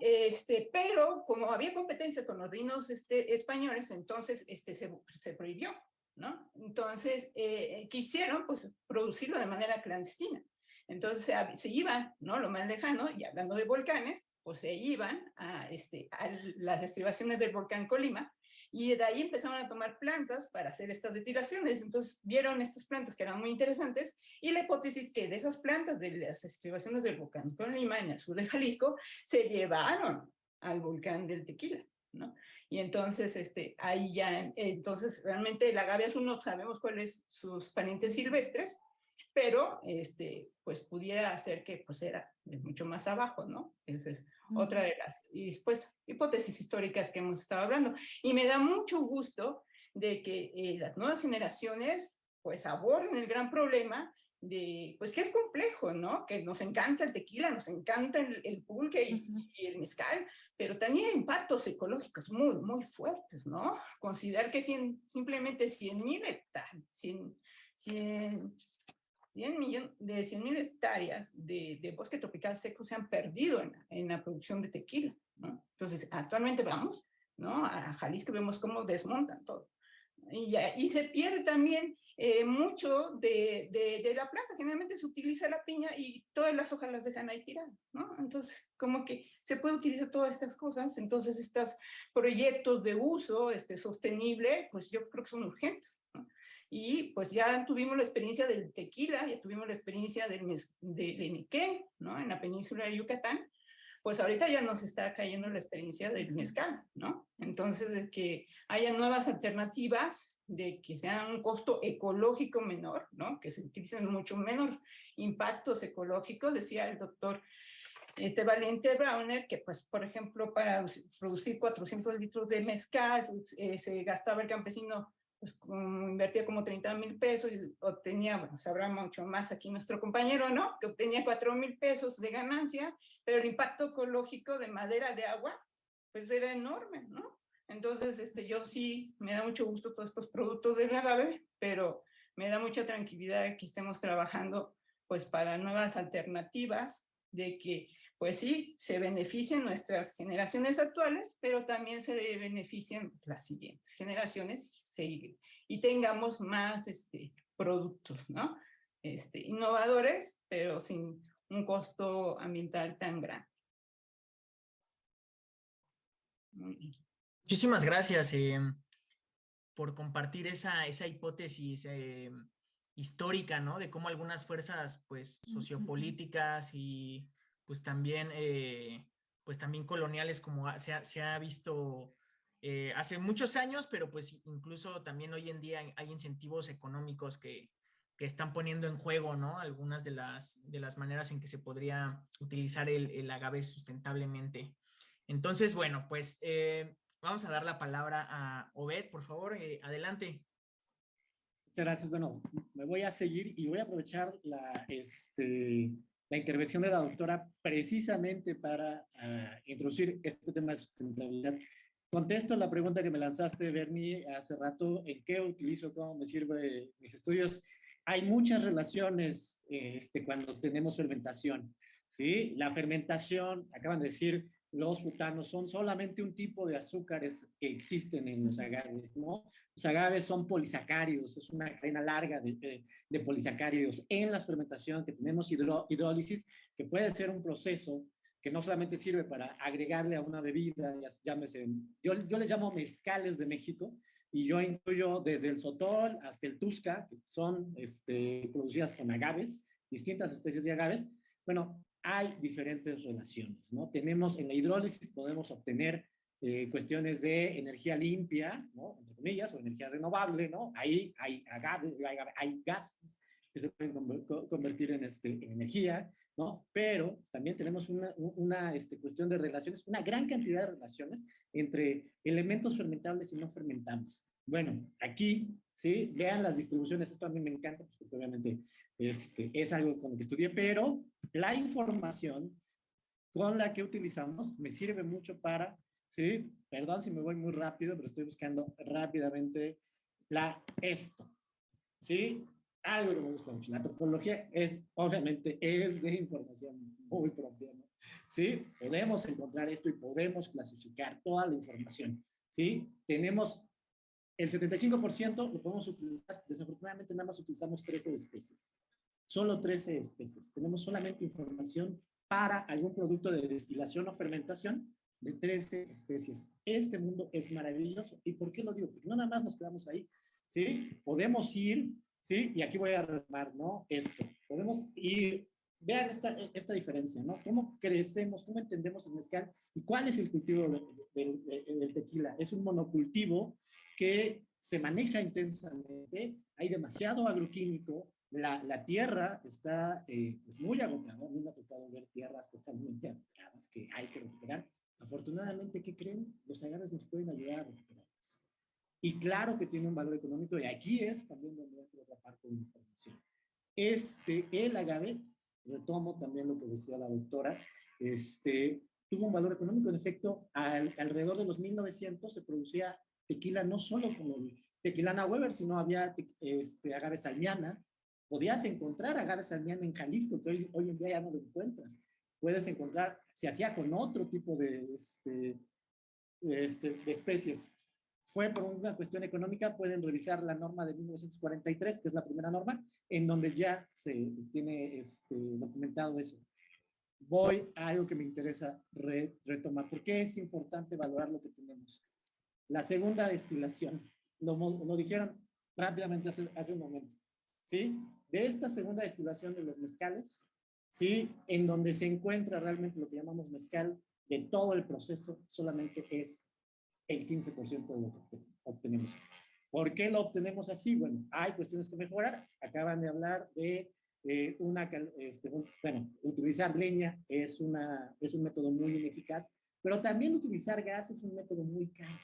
S2: pero como había competencia con los vinos españoles, entonces se prohibió, ¿no? Entonces, quisieron pues producirlo de manera clandestina. Entonces se iban, ¿no?, lo más lejano, y hablando de volcanes, pues se iban a las estribaciones del volcán Colima, y de ahí empezaron a tomar plantas para hacer estas destilaciones. Entonces vieron estas plantas que eran muy interesantes, y la hipótesis que de esas plantas de las estribaciones del volcán Colima en el sur de Jalisco se llevaron al volcán del Tequila, ¿no? Y entonces ahí ya, entonces realmente el agave azul no sabemos cuáles sus parientes silvestres, pero pues pudiera ser que pues era mucho más abajo, ¿no? Esa es otra de las hipótesis históricas que hemos estado hablando. Y me da mucho gusto de que las nuevas generaciones pues aborden el gran problema de, pues, que es complejo, ¿no? Que nos encanta el tequila, nos encanta el pulque y el mezcal, pero también hay impactos ecológicos muy, muy fuertes, ¿no? Considerar que simplemente 100,000 hectáreas, 100,000 hectáreas de bosque tropical seco se han perdido en la producción de tequila, ¿no? Entonces, actualmente vamos, ¿no?, a Jalisco, vemos cómo desmontan todo. Y se pierde también mucho de la planta. Generalmente se utiliza la piña y todas las hojas las dejan ahí tiradas, ¿no? Entonces, como que se puede utilizar todas estas cosas. Entonces, estos proyectos de uso sostenible, pues yo creo que son urgentes, ¿no? Y pues ya tuvimos la experiencia del tequila, ya tuvimos la experiencia de Nequén, ¿no?, en la península de Yucatán. Pues ahorita ya nos está cayendo la experiencia del mezcal, ¿no? Entonces, de que haya nuevas alternativas, de que sean un costo ecológico menor, ¿no?, que se utilicen mucho menos impactos ecológicos. Decía el doctor Valente Brauner que, pues, por ejemplo, para producir 400 litros de mezcal, se gastaba el campesino, pues, invertía como 30,000 pesos y obtenía, bueno, sabrá mucho más aquí nuestro compañero, ¿no?, que obtenía 4,000 pesos de ganancia, pero el impacto ecológico de madera, de agua, pues era enorme, ¿no? Entonces, yo sí, me da mucho gusto todos estos productos del agave, pero me da mucha tranquilidad que estemos trabajando, pues, para nuevas alternativas, de que, pues sí, se beneficien nuestras generaciones actuales, pero también se beneficien las siguientes generaciones, y tengamos más productos, ¿no?, innovadores, pero sin un costo ambiental tan grande.
S1: Muchísimas gracias por compartir esa hipótesis histórica, ¿no?, de cómo algunas fuerzas, pues, sociopolíticas y pues también coloniales, como se ha visto hace muchos años, pero pues incluso también hoy en día hay incentivos económicos que están poniendo en juego, ¿no?, algunas de las maneras en que se podría utilizar el agave sustentablemente. Entonces, bueno, pues vamos a dar la palabra a Obed, por favor, adelante.
S4: Muchas gracias. Bueno, me voy a seguir y voy a aprovechar la intervención de la doctora precisamente para introducir este tema de sustentabilidad. Contesto la pregunta que me lanzaste, Bernie, hace rato, ¿en qué utilizo, cómo me sirve mis estudios? Hay muchas relaciones cuando tenemos fermentación, ¿sí? La fermentación, acaban de decir, los frutanos son solamente un tipo de azúcares que existen en los agaves, ¿no? Los agaves son polisacáridos, es una cadena larga de polisacáridos. En la fermentación que tenemos hidrólisis, que puede ser un proceso que no solamente sirve para agregarle a una bebida, llámese, yo les llamo mezcales de México, y yo incluyo desde el sotol hasta el tusca, que son producidas con agaves, distintas especies de agaves. Bueno, hay diferentes relaciones, ¿no? Tenemos en la hidrólisis, podemos obtener cuestiones de energía limpia, ¿no? Entre comillas, o energía renovable, ¿no? Ahí hay agave, hay gases que se pueden convertir en energía, ¿no? Pero también tenemos una cuestión de relaciones, una gran cantidad de relaciones entre elementos fermentables y no fermentables. Bueno, aquí, ¿sí? Vean las distribuciones, esto a mí me encanta, porque obviamente es algo con lo que estudié, pero la información con la que utilizamos me sirve mucho para, ¿sí? Perdón si me voy muy rápido, pero estoy buscando rápidamente esto, ¿sí? Algo que me gusta mucho. La topología obviamente, es de información muy propia, ¿no? ¿Sí? Podemos encontrar esto y podemos clasificar toda la información, ¿sí? Tenemos el 75%, lo podemos utilizar, desafortunadamente nada más utilizamos 13 especies. Solo 13 especies. Tenemos solamente información para algún producto de destilación o fermentación de 13 especies. Este mundo es maravilloso. ¿Y por qué lo digo? Porque no nada más nos quedamos ahí, ¿sí? Podemos ir, ¿sí? Y aquí voy a retomar, ¿no? Esto. Podemos ir, vean esta diferencia, ¿no? ¿Cómo crecemos, cómo entendemos el mezcal y cuál es el cultivo del tequila? Es un monocultivo que se maneja intensamente, hay demasiado agroquímico, la tierra está pues muy agotada. A mí me ha tocado ver tierras totalmente agotadas que hay que recuperar. Afortunadamente, ¿qué creen? Los agaves nos pueden ayudar a recuperarlas. Y claro que tiene un valor económico, y aquí es también donde entra otra parte de la información. El agave, retomo también lo que decía la doctora, tuvo un valor económico. En efecto, alrededor de los 1900 se producía tequila no solo como el Tequilana Weber, sino había agave salmiana. Podías encontrar agave salmiana en Jalisco, que hoy en día ya no lo encuentras. Puedes encontrar, se hacía con otro tipo de especies. Fue por una cuestión económica. Pueden revisar la norma de 1943, que es la primera norma, en donde ya se tiene documentado eso. Voy a algo que me interesa retomar. ¿Por qué es importante valorar lo que tenemos? La segunda destilación, lo dijeron rápidamente hace un momento, ¿sí? De esta segunda destilación de los mezcales, ¿sí? En donde se encuentra realmente lo que llamamos mezcal, de todo el proceso, solamente es el 15% de lo que obtenemos. ¿Por qué lo obtenemos así? Bueno, hay cuestiones que mejorar. Acaban de hablar de utilizar leña es un método muy ineficaz, pero también utilizar gas es un método muy caro,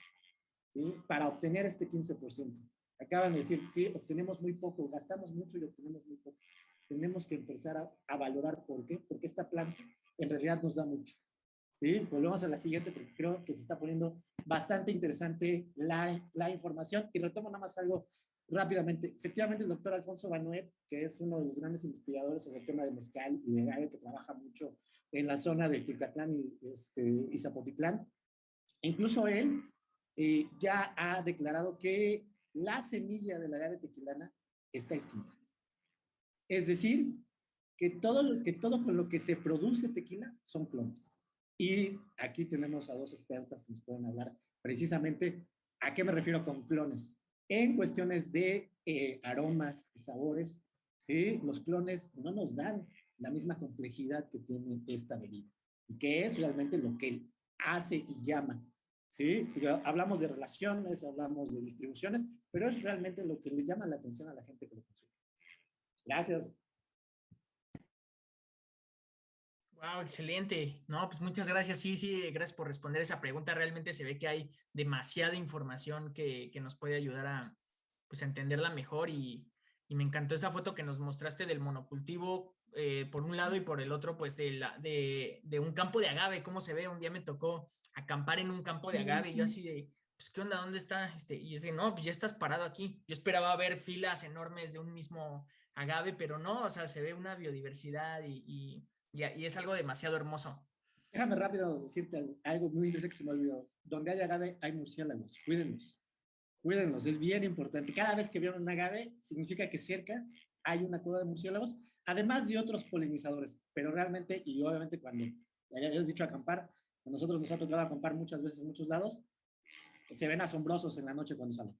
S4: ¿sí? Para obtener este 15%. Acaban de decir, sí, obtenemos muy poco, gastamos mucho y obtenemos muy poco. Tenemos que empezar a valorar por qué, porque esta planta en realidad nos da mucho, ¿sí? Volvemos a la siguiente porque creo que se está poniendo bastante interesante la información. Y retomo nada más algo rápidamente. Efectivamente, el doctor Alfonso Banuet, que es uno de los grandes investigadores sobre el tema de mezcal y de agave, que trabaja mucho en la zona de Cuicatlán y Zapotitlán, incluso él ya ha declarado que la semilla de la agave tequilana está extinta. Es decir, que todo con lo que se produce tequila son clones. Y aquí tenemos a dos expertas que nos pueden hablar precisamente a qué me refiero con clones. En cuestiones de aromas y sabores, ¿sí? Los clones no nos dan la misma complejidad que tiene esta bebida, y que es realmente lo que hace y llama, ¿sí? Hablamos de relaciones, hablamos de distribuciones, pero es realmente lo que le llama la atención a la gente que lo consume. Gracias.
S1: Wow, excelente. No, pues muchas gracias. Sí, gracias por responder esa pregunta. Realmente se ve que hay demasiada información que nos puede ayudar a, pues, a entenderla mejor y y me encantó esa foto que nos mostraste del monocultivo por un lado y por el otro, pues de un campo de agave, cómo se ve. Un día me tocó acampar en un campo de agave y yo así de, pues, ¿qué onda? ¿Dónde está? Y es de, no, pues ya estás parado aquí. Yo esperaba ver filas enormes de un mismo agave, pero no, o sea, se ve una biodiversidad y es algo demasiado hermoso.
S4: Déjame rápido decirte algo muy interesante que se me olvidó. Donde hay agave, hay murciélagos. Cuídenlos. Cuídenlos, es bien importante. Cada vez que vieron un agave, significa que cerca hay una cueva de murciélagos, además de otros polinizadores. Pero realmente, y obviamente cuando ya habías dicho acampar, a nosotros nos ha tocado acampar muchas veces en muchos lados, se ven asombrosos en la noche cuando salen.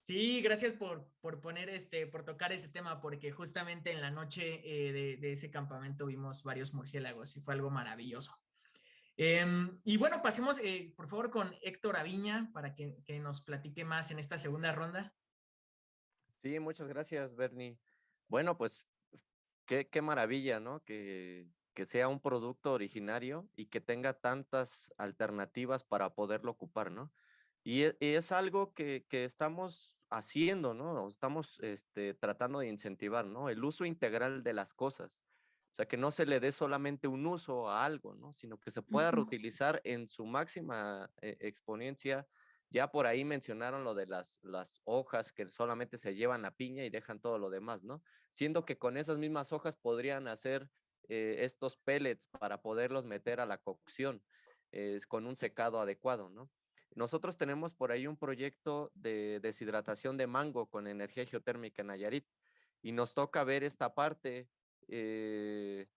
S1: Sí, gracias por poner por tocar ese tema, porque justamente en la noche de ese campamento vimos varios murciélagos y fue algo maravilloso. Y bueno, pasemos por favor con Héctor Aviña para que nos platique más en esta segunda ronda.
S3: Sí, muchas gracias, Bernie. Bueno, pues qué maravilla, ¿no? Que sea un producto originario y que tenga tantas alternativas para poderlo ocupar, ¿no? Y es algo que estamos haciendo, ¿no? Estamos tratando de incentivar, ¿no? El uso integral de las cosas. O sea, que no se le dé solamente un uso a algo, ¿no? Sino que se pueda reutilizar en su máxima exponencia. Ya por ahí mencionaron lo de las hojas que solamente se llevan la piña y dejan todo lo demás, ¿no? Siendo que con esas mismas hojas podrían hacer estos pellets para poderlos meter a la cocción con un secado adecuado, ¿no? Nosotros tenemos por ahí un proyecto de deshidratación de mango con energía geotérmica en Nayarit y nos toca ver esta parte eh,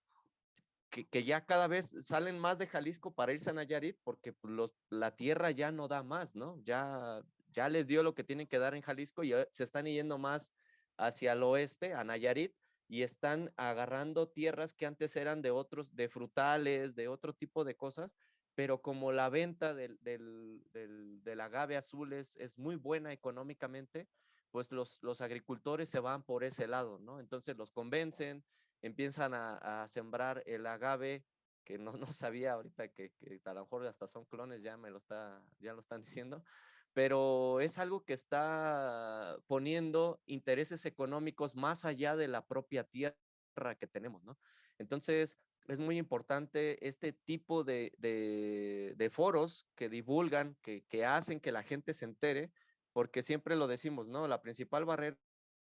S3: que ya cada vez salen más de Jalisco para irse a Nayarit porque pues, la tierra ya no da más, ¿no? Ya les dio lo que tienen que dar en Jalisco y se están yendo más hacia el oeste, a Nayarit, y están agarrando tierras que antes eran de frutales, de otro tipo de cosas, pero como la venta del agave azul es muy buena económicamente, pues los agricultores se van por ese lado, ¿no? Entonces los convencen, empiezan a sembrar el agave, que no sabía ahorita que a lo mejor hasta son clones, ya lo están diciendo, pero es algo que está poniendo intereses económicos más allá de la propia tierra que tenemos, ¿no? Entonces, es muy importante este tipo de foros que divulgan, que hacen que la gente se entere, porque siempre lo decimos, ¿no? La principal barrera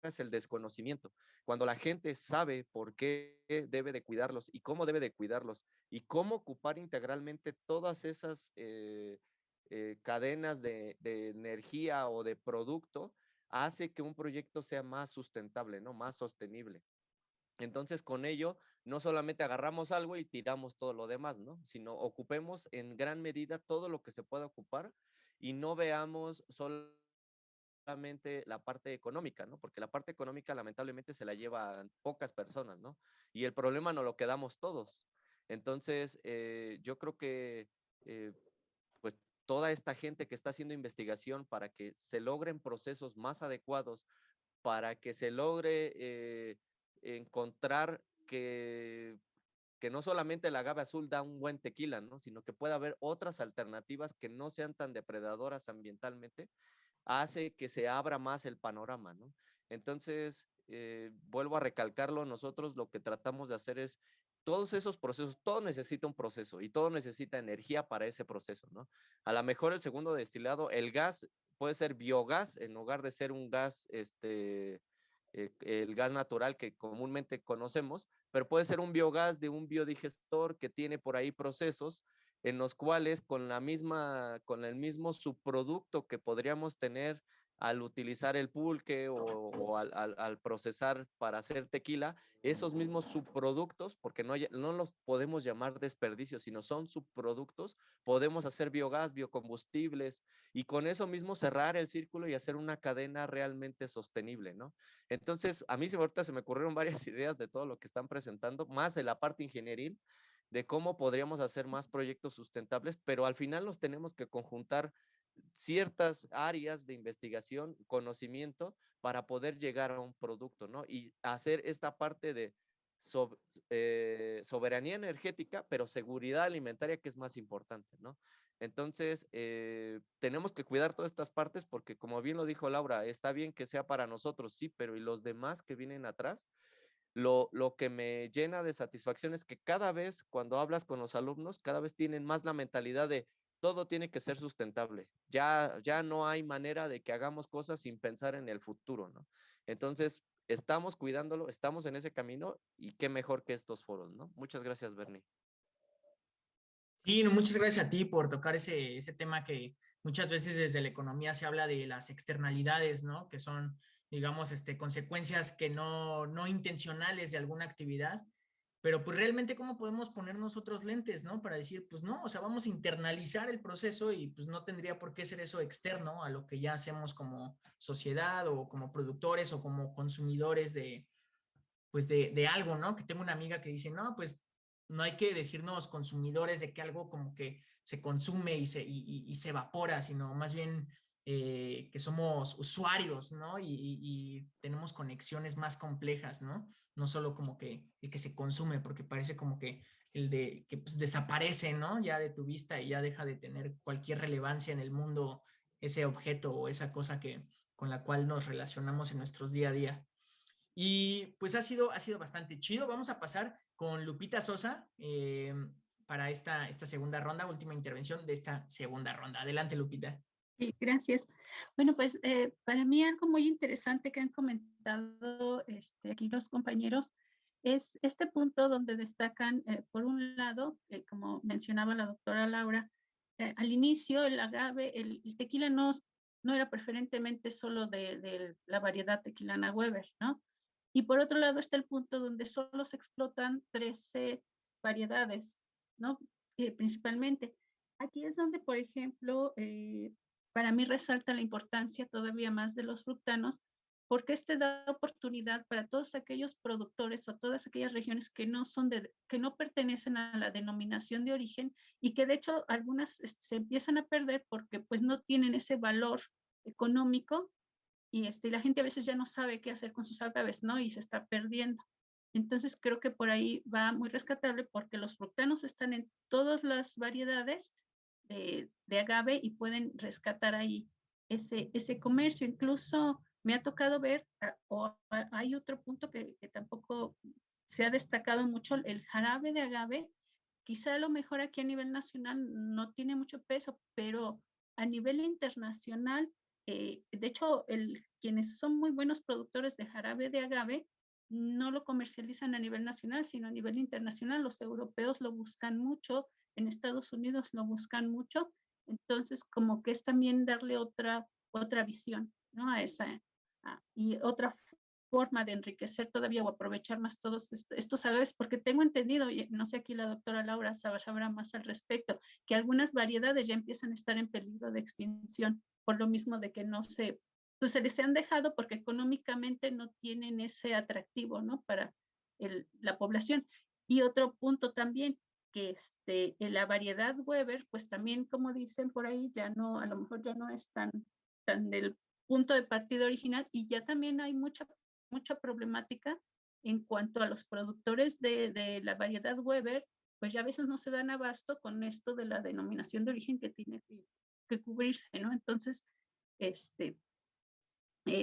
S3: es el desconocimiento. Cuando la gente sabe por qué debe de cuidarlos y cómo debe de cuidarlos y cómo ocupar integralmente todas esas cadenas de energía o de producto, hace que un proyecto sea más sustentable, ¿no? Más sostenible. Entonces, con ello, no solamente agarramos algo y tiramos todo lo demás, ¿no? Sino ocupemos en gran medida todo lo que se pueda ocupar y no veamos solamente la parte económica, ¿no? Porque la parte económica lamentablemente se la llevan pocas personas, ¿no? Y el problema no lo quedamos todos. Entonces, yo creo que, pues, toda esta gente que está haciendo investigación para que se logren procesos más adecuados, para que se logre encontrar que no solamente el agave azul da un buen tequila, ¿no? Sino que pueda haber otras alternativas que no sean tan depredadoras ambientalmente, hace que se abra más el panorama, ¿no? Entonces, vuelvo a recalcarlo, nosotros lo que tratamos de hacer es todos esos procesos, todo necesita un proceso y todo necesita energía para ese proceso, ¿no? A lo mejor el segundo destilado, el gas puede ser biogás en lugar de ser un gas, el gas natural que comúnmente conocemos, pero puede ser un biogás de un biodigestor que tiene por ahí procesos en los cuales con el mismo subproducto que podríamos tener al utilizar el pulque o al procesar para hacer tequila, esos mismos subproductos, porque no los podemos llamar desperdicios, sino son subproductos, podemos hacer biogás, biocombustibles, y con eso mismo cerrar el círculo y hacer una cadena realmente sostenible, ¿no? Entonces, a mí ahorita se me ocurrieron varias ideas de todo lo que están presentando, más de la parte ingenieril, de cómo podríamos hacer más proyectos sustentables, pero al final nos tenemos que conjuntar ciertas áreas de investigación, conocimiento, para poder llegar a un producto, ¿no? Y hacer esta parte de soberanía energética, pero seguridad alimentaria, que es más importante, ¿no? Entonces, tenemos que cuidar todas estas partes porque, como bien lo dijo Laura, está bien que sea para nosotros, sí, pero ¿y los demás que vienen atrás? Lo que me llena de satisfacción es que cada vez cuando hablas con los alumnos, cada vez tienen más la mentalidad de todo tiene que ser sustentable. Ya no hay manera de que hagamos cosas sin pensar en el futuro, ¿no? Entonces, estamos cuidándolo, estamos en ese camino y qué mejor que estos foros, ¿no? Muchas gracias, Bernie.
S1: Sí, no, muchas gracias a ti por tocar ese tema que muchas veces desde la economía se habla de las externalidades, ¿no? Que son, digamos, consecuencias que no intencionales de alguna actividad, pero pues realmente cómo podemos ponernos otros lentes, ¿no? Para decir, pues no, o sea, vamos a internalizar el proceso y pues no tendría por qué ser eso externo a lo que ya hacemos como sociedad o como productores o como consumidores pues de algo, ¿no? Que tengo una amiga que dice, no, pues no hay que decirnos consumidores de que algo como que se consume y se evapora, sino más bien que somos usuarios, ¿no? Y tenemos conexiones más complejas, ¿no? No solo como que el que se consume, porque parece como que el de que pues, desaparece, ¿no? Ya de tu vista y ya deja de tener cualquier relevancia en el mundo ese objeto o esa cosa que con la cual nos relacionamos en nuestros día a día. Y pues ha sido bastante chido. Vamos a pasar con Lupita Sosa para esta segunda ronda, última intervención de esta segunda ronda. Adelante, Lupita.
S5: Sí, gracias. Bueno, pues para mí algo muy interesante que han comentado aquí los compañeros es este punto donde destacan, por un lado, como mencionaba la doctora Laura, al inicio el agave, el tequila no era preferentemente solo de la variedad tequilana Weber, ¿no? Y por otro lado está el punto donde solo se explotan 13 variedades, ¿no? Principalmente. Aquí es donde, por ejemplo, para mí resalta la importancia todavía más de los fructanos, porque da oportunidad para todos aquellos productores o todas aquellas regiones que que no pertenecen a la denominación de origen y que de hecho algunas se empiezan a perder porque pues no tienen ese valor económico y la gente a veces ya no sabe qué hacer con sus agaves, ¿no? Y se está perdiendo. Entonces creo que por ahí va muy rescatable porque los fructanos están en todas las variedades de agave y pueden rescatar ahí ese comercio. Incluso me ha tocado ver, hay otro punto que tampoco se ha destacado mucho, el jarabe de agave. Quizá a lo mejor aquí a nivel nacional no tiene mucho peso, pero a nivel internacional, de hecho, quienes son muy buenos productores de jarabe de agave no lo comercializan a nivel nacional, sino a nivel internacional. Los europeos lo buscan mucho, en Estados Unidos lo buscan mucho. Entonces, como que es también darle otra visión, ¿no? Y otra forma de enriquecer todavía o aprovechar más todos estos agaves, porque tengo entendido, y no sé aquí la doctora Laura sabrá más al respecto, que algunas variedades ya empiezan a estar en peligro de extinción, por lo mismo de que pues se les han dejado porque económicamente no tienen ese atractivo, ¿no? Para la población. Y otro punto también, que en la variedad Weber, pues también, como dicen por ahí, ya no, a lo mejor ya no es tan del punto de partida original y ya también hay mucha problemática en cuanto a los productores de la variedad Weber, pues ya a veces no se dan abasto con esto de la denominación de origen que tiene que cubrirse, ¿no? Entonces,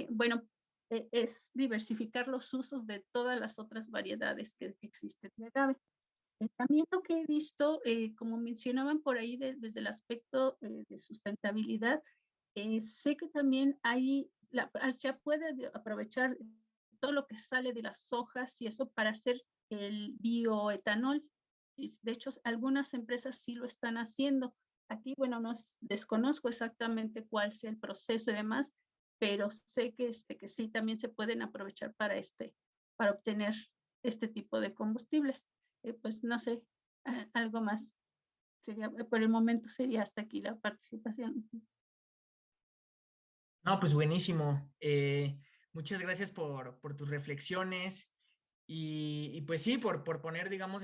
S5: bueno, es diversificar los usos de todas las otras variedades que existen de agave. También lo que he visto, como mencionaban por ahí desde el aspecto de sustentabilidad, sé que también se puede aprovechar todo lo que sale de las hojas y eso para hacer el bioetanol. De hecho, algunas empresas sí lo están haciendo. Aquí, bueno, desconozco exactamente cuál sea el proceso y demás, pero sé que sí también se pueden aprovechar para obtener este tipo de combustibles. Pues no sé, algo más. Por el momento sería hasta aquí la participación.
S1: No, pues buenísimo. Muchas gracias por tus reflexiones y pues sí, por poner, digamos,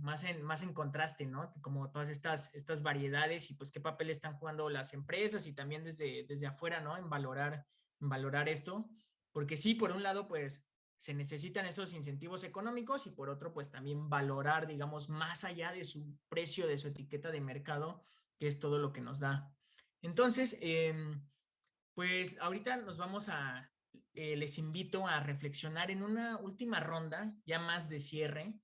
S1: más en contraste, ¿no? Como todas estas variedades y pues qué papel están jugando las empresas y también desde afuera, ¿no? En valorar esto. Porque sí, por un lado, pues se necesitan esos incentivos económicos y por otro, pues también valorar, digamos, más allá de su precio, de su etiqueta de mercado, que es todo lo que nos da. Entonces, pues ahorita nos vamos a, les invito a reflexionar en una última ronda, ya más de cierre,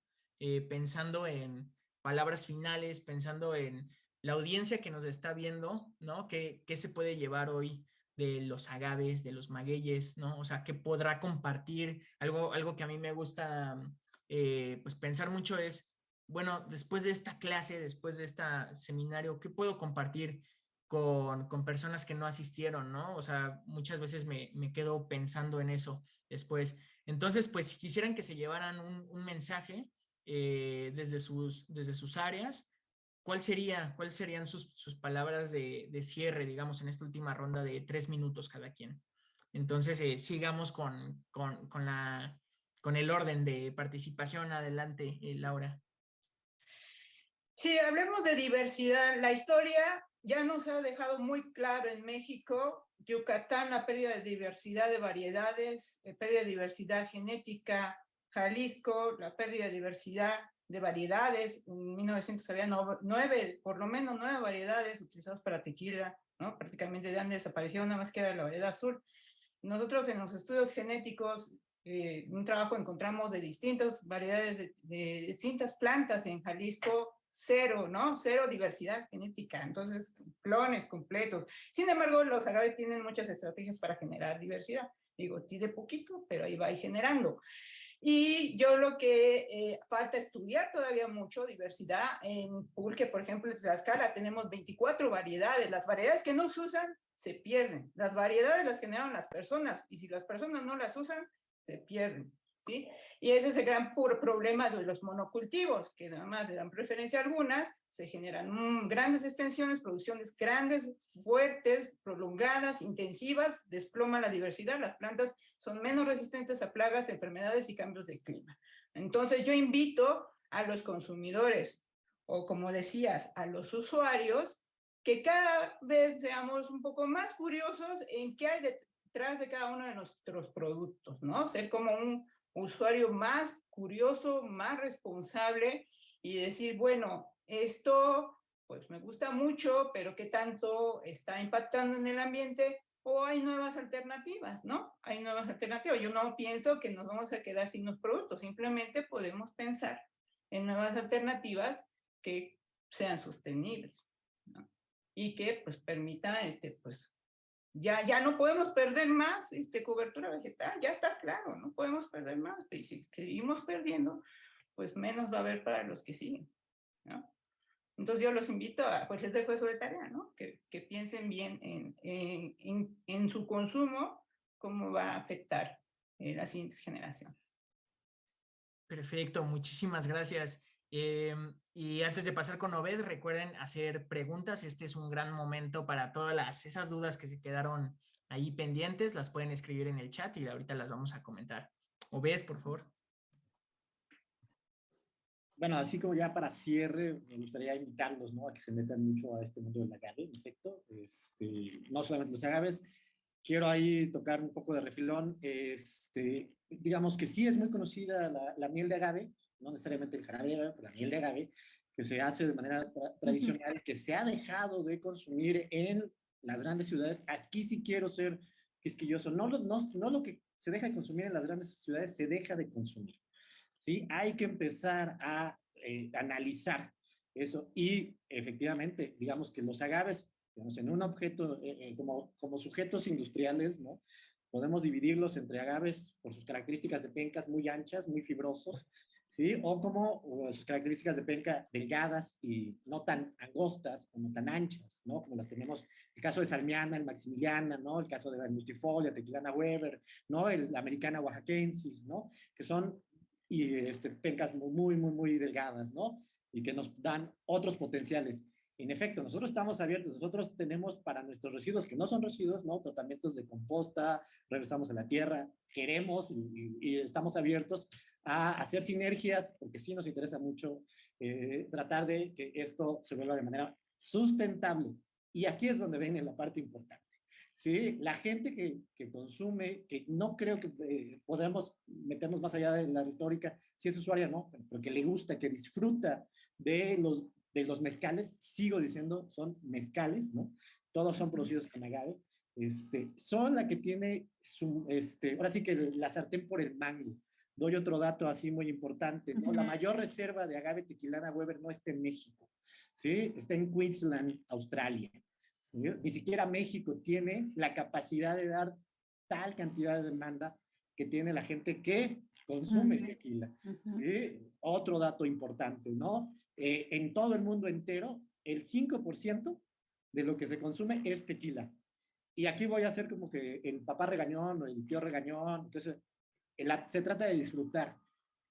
S1: pensando en palabras finales, pensando en la audiencia que nos está viendo, ¿no? ¿Qué se puede llevar hoy de los agaves, de los magueyes, ¿no? O sea, ¿qué podrá compartir? Algo que a mí me gusta, pues pensar mucho es, bueno, después de esta clase, después de este seminario, ¿qué puedo compartir con personas que no asistieron, ¿no? O sea, muchas veces me quedo pensando en eso después. Entonces, pues si quisieran que se llevaran un mensaje desde sus áreas, ¿cuáles serían sus palabras de cierre, digamos, en esta última ronda de 3 minutos cada quien? Entonces, sigamos con el orden de participación. Adelante, Laura.
S2: Sí, hablemos de diversidad. La historia ya nos ha dejado muy claro en México, Yucatán, la pérdida de diversidad de variedades, pérdida de diversidad genética, Jalisco, la pérdida de diversidad de variedades. En 1900 había por lo menos 9 variedades utilizadas para tequila, ¿no? Prácticamente ya han desaparecido, nada más queda la variedad sur. Nosotros en los estudios genéticos, un trabajo encontramos de distintas variedades de distintas plantas en Jalisco, cero, ¿no? Cero diversidad genética, entonces clones completos. Sin embargo, los agaves tienen muchas estrategias para generar diversidad. Digo, sí de poquito, pero ahí va generando. Y yo lo que falta estudiar todavía mucho, diversidad. En Pulque, por ejemplo, en Tlaxcala tenemos 24 variedades. Las variedades que no se usan se pierden. Las variedades las generan las personas y si las personas no las usan, se pierden. ¿Sí? Y ese es el gran problema de los monocultivos, que nada más le dan preferencia a algunas, se generan grandes extensiones, producciones grandes, fuertes, prolongadas, intensivas, desploma la diversidad, las plantas son menos resistentes a plagas, enfermedades y cambios de clima. Entonces yo invito a los consumidores, o como decías, a los usuarios, que cada vez seamos un poco más curiosos en qué hay detrás de cada uno de nuestros productos, ¿no? Ser como un usuario más curioso, más responsable y decir, bueno, esto pues me gusta mucho, pero ¿qué tanto está impactando en el ambiente? O hay nuevas alternativas, ¿no? Hay nuevas alternativas. Yo no pienso que nos vamos a quedar sin los productos, simplemente podemos pensar en nuevas alternativas que sean sostenibles, ¿no? Y que pues permitan pues ya no podemos perder más cobertura vegetal, ya está claro, no podemos perder más, y si seguimos perdiendo, pues menos va a haber para los que siguen, ¿no? Entonces yo los invito a, pues les dejo eso de tarea, ¿no? Que piensen bien en su consumo, cómo va a afectar las siguientes generaciones.
S1: Perfecto, muchísimas gracias. Y antes de pasar con Obed, recuerden hacer preguntas. Este es un gran momento para todas esas dudas que se quedaron ahí pendientes. Las pueden escribir en el chat y ahorita las vamos a comentar. Obed, por favor.
S4: Bueno, así como ya para cierre, me gustaría invitarlos, ¿no? A que se metan mucho a este mundo del agave, en efecto. No solamente los agaves, quiero ahí tocar un poco de refilón. Digamos que sí es muy conocida la miel de agave, no necesariamente el jarabe, pero la miel de agave, que se hace de manera tradicional, que se ha dejado de consumir en las grandes ciudades. Aquí sí quiero ser quisquilloso. No lo que se deja de consumir en las grandes ciudades, se deja de consumir. ¿Sí? Hay que empezar a analizar eso y efectivamente, digamos que los agaves, digamos, en un objeto, como sujetos industriales, ¿no? Podemos dividirlos entre agaves por sus características de pencas muy anchas, muy fibrosos, ¿sí? O como sus características de penca delgadas y no tan angostas, como tan anchas, ¿no? Como las tenemos, el caso de Salmiana, el Maximiliana, ¿no? El caso de la Mustifolia, Tequilana Weber, ¿no? La Americana Oaxaquensis, ¿no? Que son pencas muy delgadas, ¿no? Y que nos dan otros potenciales. En efecto, nosotros estamos abiertos, nosotros tenemos para nuestros residuos, que no son residuos, ¿no? Tratamientos de composta, regresamos a la tierra, queremos y estamos abiertos a hacer sinergias, porque sí nos interesa mucho tratar de que esto se vuelva de manera sustentable. Y aquí es donde viene la parte importante. ¿Sí? La gente que consume, que no creo que podamos meternos más allá de la retórica, si es usuaria, no, pero que le gusta, que disfruta de de los mezcales, sigo diciendo, son mezcales, ¿no? Todos son producidos con agave. Son la que tiene ahora sí que la sartén por el mango. Doy otro dato así muy importante, ¿no? La mayor reserva de agave tequilana Weber no está en México, ¿sí? Está en Queensland, Australia. ¿Sí? Ni siquiera México tiene la capacidad de dar tal cantidad de demanda que tiene la gente que consume tequila. ¿Sí? Otro dato importante, ¿no? En todo el mundo entero, el 5% de lo que se consume es tequila. Y aquí voy a hacer como que el papá regañón o el tío regañón. Entonces, se trata de disfrutar.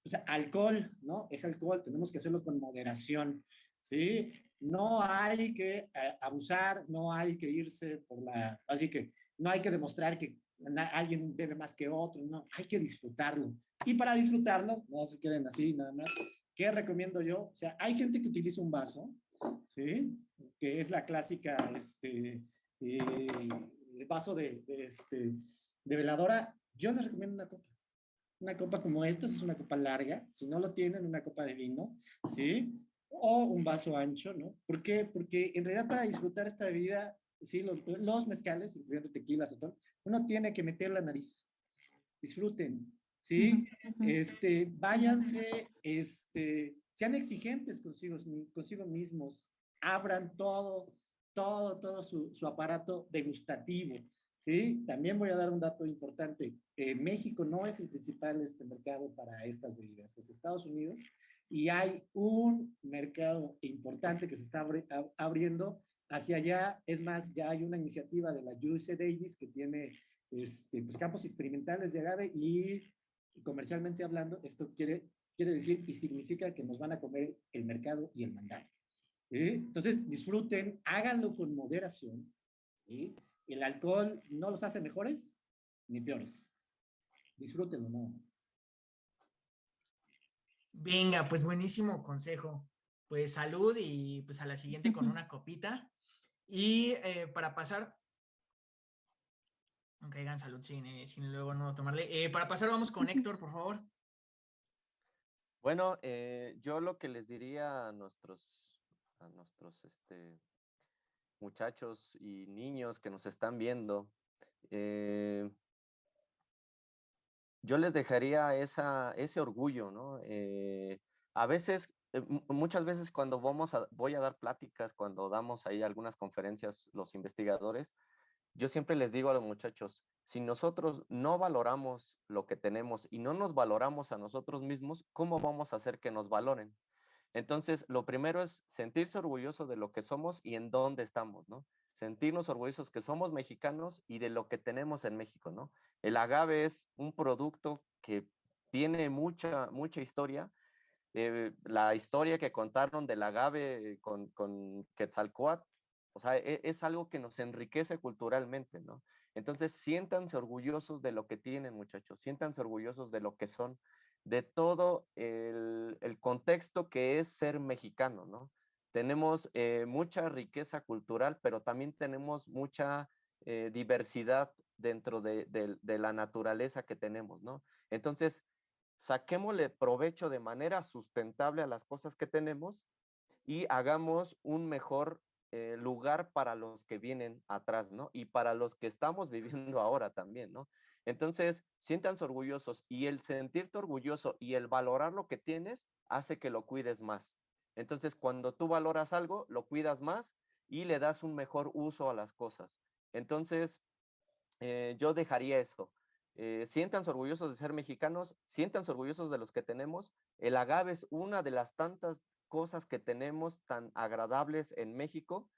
S4: O sea, alcohol, ¿no? Es alcohol, tenemos que hacerlo con moderación, ¿sí? No hay que abusar, no hay que irse por la... Así que no hay que demostrar que alguien bebe más que otro, no, hay que disfrutarlo. Y para disfrutarlo, no se queden así nada más. ¿Qué recomiendo yo? O sea, hay gente que utiliza un vaso, ¿sí? Que es la clásica, vaso de veladora. Yo les recomiendo una copa. Una copa como esta, es una copa larga. Si no lo tienen, una copa de vino, ¿sí? O un vaso ancho, ¿no? ¿Por qué? Porque en realidad para disfrutar esta bebida, ¿sí? Los mezcales, incluyendo tequilas y todo, uno tiene que meter la nariz. Disfruten, ¿sí? Váyanse, sean exigentes consigo mismos, abran todo su aparato degustativo, ¿sí? También voy a dar un dato importante. México no es el principal mercado para estas bebidas, es Estados Unidos, y hay un mercado importante que se está abriendo hacia allá. Es más, ya hay una iniciativa de la UC Davis que tiene pues, campos experimentales de agave y comercialmente hablando, esto quiere decir y significa que nos van a comer el mercado y el mandato. ¿Sí? Entonces, disfruten, háganlo con moderación. ¿Sí? El alcohol no los hace mejores ni peores. Disfrútenlo nada más.
S1: Venga, pues buenísimo consejo. Pues salud y pues a la siguiente con una copita. Y para pasar, aunque hagan salud sin luego no tomarle. Para pasar vamos con Héctor, por favor.
S3: Bueno, yo lo que les diría a nuestros muchachos y niños que nos están viendo, yo les dejaría ese orgullo, ¿no? A veces, muchas veces cuando voy a dar pláticas, cuando damos ahí algunas conferencias, los investigadores, yo siempre les digo a los muchachos, si nosotros no valoramos lo que tenemos y no nos valoramos a nosotros mismos, ¿cómo vamos a hacer que nos valoren? Entonces, lo primero es sentirse orgulloso de lo que somos y en dónde estamos, ¿no? Sentirnos orgullosos que somos mexicanos y de lo que tenemos en México, ¿no? El agave es un producto que tiene mucha historia. La historia que contaron del agave con Quetzalcóatl, o sea, es algo que nos enriquece culturalmente, ¿no? Entonces, siéntanse orgullosos de lo que tienen, muchachos, siéntanse orgullosos de lo que son, de todo el contexto que es ser mexicano, ¿no? Tenemos mucha riqueza cultural, pero también tenemos mucha diversidad dentro de la naturaleza que tenemos, ¿no? Entonces, saquémosle provecho de manera sustentable a las cosas que tenemos y hagamos un mejor lugar para los que vienen atrás, ¿no? Y para los que estamos viviendo ahora también, ¿no? Entonces, siéntanse orgullosos y el sentirte orgulloso y el valorar lo que tienes hace que lo cuides más. Entonces, cuando tú valoras algo, lo cuidas más y le das un mejor uso a las cosas. Entonces, yo dejaría eso. Siéntanse orgullosos de ser mexicanos, siéntanse orgullosos de los que tenemos. El agave es una de las tantas cosas que tenemos tan agradables en México.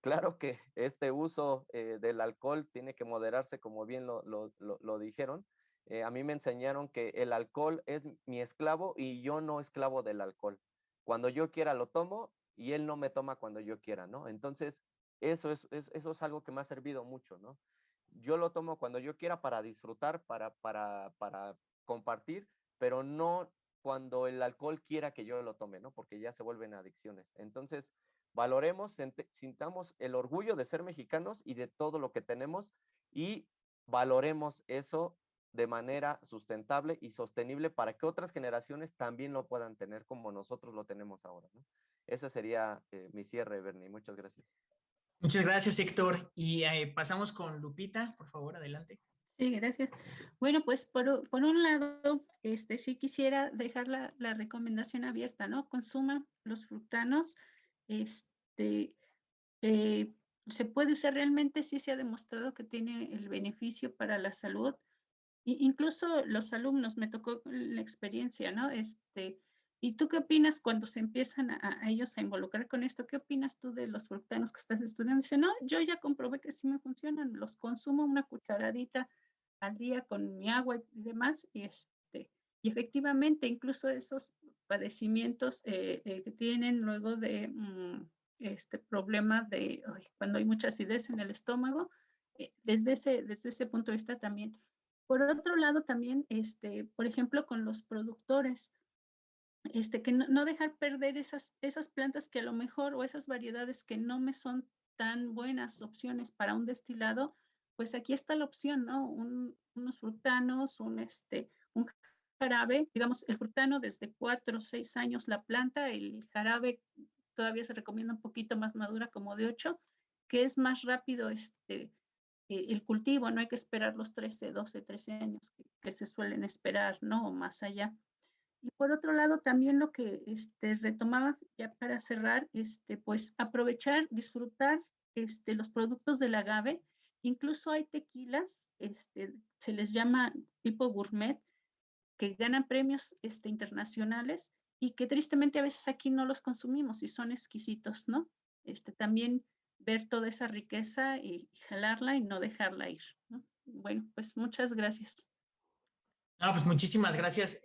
S3: Claro que este uso del alcohol tiene que moderarse, como bien lo dijeron. A mí me enseñaron que el alcohol es mi esclavo y yo no esclavo del alcohol. Cuando yo quiera lo tomo y él no me toma cuando yo quiera, ¿no? Entonces, eso es algo que me ha servido mucho, ¿no? Yo lo tomo cuando yo quiera para disfrutar, para compartir, pero no cuando el alcohol quiera que yo lo tome, ¿no? Porque ya se vuelven adicciones. Entonces, valoremos, sintamos el orgullo de ser mexicanos y de todo lo que tenemos y valoremos eso de manera sustentable y sostenible para que otras generaciones también lo puedan tener como nosotros lo tenemos ahora, ¿no? ese sería mi cierre, Bernie. Muchas gracias.
S1: Muchas gracias, Héctor. Y pasamos con Lupita, por favor, adelante.
S5: Sí, gracias. Bueno, pues por un lado, sí quisiera dejar la recomendación abierta, ¿no? Consuma los fructanos. Se puede usar realmente, sí se ha demostrado que tiene el beneficio para la salud. Incluso los alumnos, me tocó la experiencia, ¿no? ¿Y tú qué opinas cuando se empiezan a ellos a involucrar con esto? ¿Qué opinas tú de los fructanos que estás estudiando? Dice, no, yo ya comprobé que sí me funcionan, los consumo una cucharadita al día con mi agua y demás, y efectivamente, incluso esos padecimientos que tienen luego de problema de cuando hay mucha acidez en el estómago, desde ese punto de vista también. Por otro lado, también, por ejemplo, con los productores, que no dejar perder esas plantas que a lo mejor, o esas variedades que no me son tan buenas opciones para un destilado, pues aquí está la opción, ¿no? Unos frutanos, un jarabe, digamos, el frutano desde 4 o 6 años la planta, el jarabe todavía se recomienda un poquito más madura, como de 8, que es más rápido el cultivo, no hay que esperar los 13, 12, 13 años que se suelen esperar, ¿no? O más allá. Y por otro lado, también lo que retomaba ya para cerrar, pues aprovechar, disfrutar los productos del agave. Incluso hay tequilas, se les llama tipo gourmet, que ganan premios internacionales y que tristemente a veces aquí no los consumimos y son exquisitos, ¿no? También ver toda esa riqueza y jalarla y no dejarla ir, ¿no? Bueno, pues muchas gracias.
S1: No, pues muchísimas gracias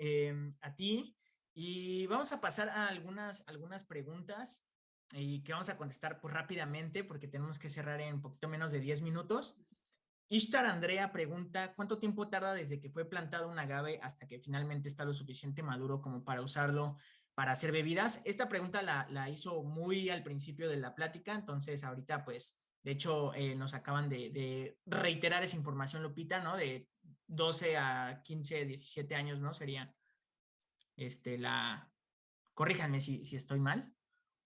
S1: a ti. Y vamos a pasar a algunas preguntas y que vamos a contestar pues, rápidamente porque tenemos que cerrar en un poquito menos de 10 minutos. Ishtar Andrea pregunta, ¿cuánto tiempo tarda desde que fue plantado un agave hasta que finalmente está lo suficiente maduro como para usarlo para hacer bebidas? Esta pregunta la hizo muy al principio de la plática, entonces ahorita pues, de hecho, nos acaban de reiterar esa información, Lupita, ¿no? De 12 a 15, 17 años, ¿no? Sería corríjanme si estoy mal,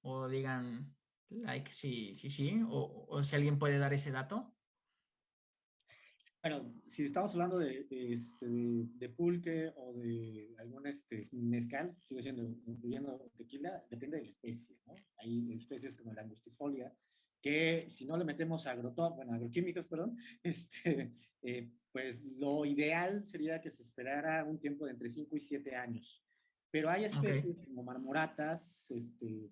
S1: o digan like sí, o si alguien puede dar ese dato.
S4: Bueno, si estamos hablando de pulque o de algún mezcal, sigo siendo, incluyendo tequila, depende de la especie, ¿no? Hay especies como la angustifolia, que si no le metemos agroquímicos, perdón, pues lo ideal sería que se esperara un tiempo de entre 5 y 7 años. Pero hay especies como marmoratas,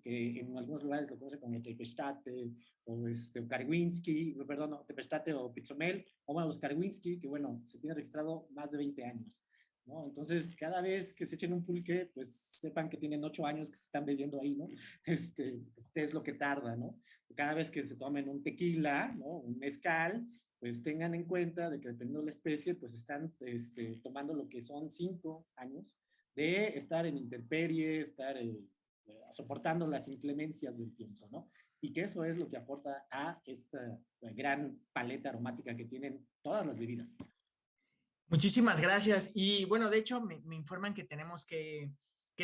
S4: que en algunos lugares lo conocen como el tepestate, o Karwinski, perdón, no, tepestate o pizzomel, o bueno, los Karwinski, que bueno, se tiene registrado más de 20 años, ¿no? Entonces, cada vez que se echen un pulque, pues sepan que tienen 8 años que se están bebiendo ahí, ¿no? Es lo que tarda, ¿no? Cada vez que se tomen un tequila, ¿no? Un mezcal, pues tengan en cuenta de que dependiendo de la especie, pues están tomando lo que son 5 años de estar en intemperie, estar soportando las inclemencias del tiempo, ¿no? Y que eso es lo que aporta a esta gran paleta aromática que tienen todas las bebidas.
S1: Muchísimas gracias. Y bueno, de hecho, me informan que tenemos que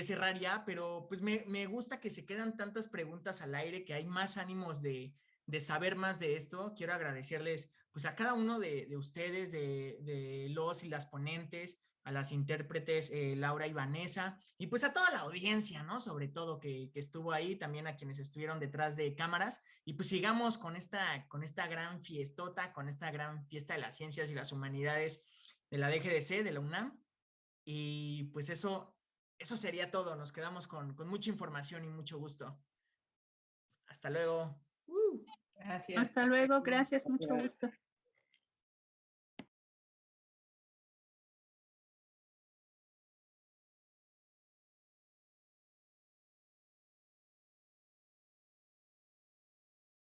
S1: cerrar ya, pero pues me gusta que se quedan tantas preguntas al aire, que hay más ánimos de saber más de esto. Quiero agradecerles pues a cada uno de ustedes, de los y las ponentes, a las intérpretes Laura y Vanessa, y pues a toda la audiencia, ¿no? Sobre todo que estuvo ahí, también a quienes estuvieron detrás de cámaras, y pues sigamos con esta gran fiestota, con esta gran fiesta de las ciencias y las humanidades de la DGDC, de la UNAM, y pues eso sería todo, nos quedamos con mucha información y mucho gusto. Hasta luego.
S2: Gracias.
S5: Hasta luego, gracias, mucho gusto.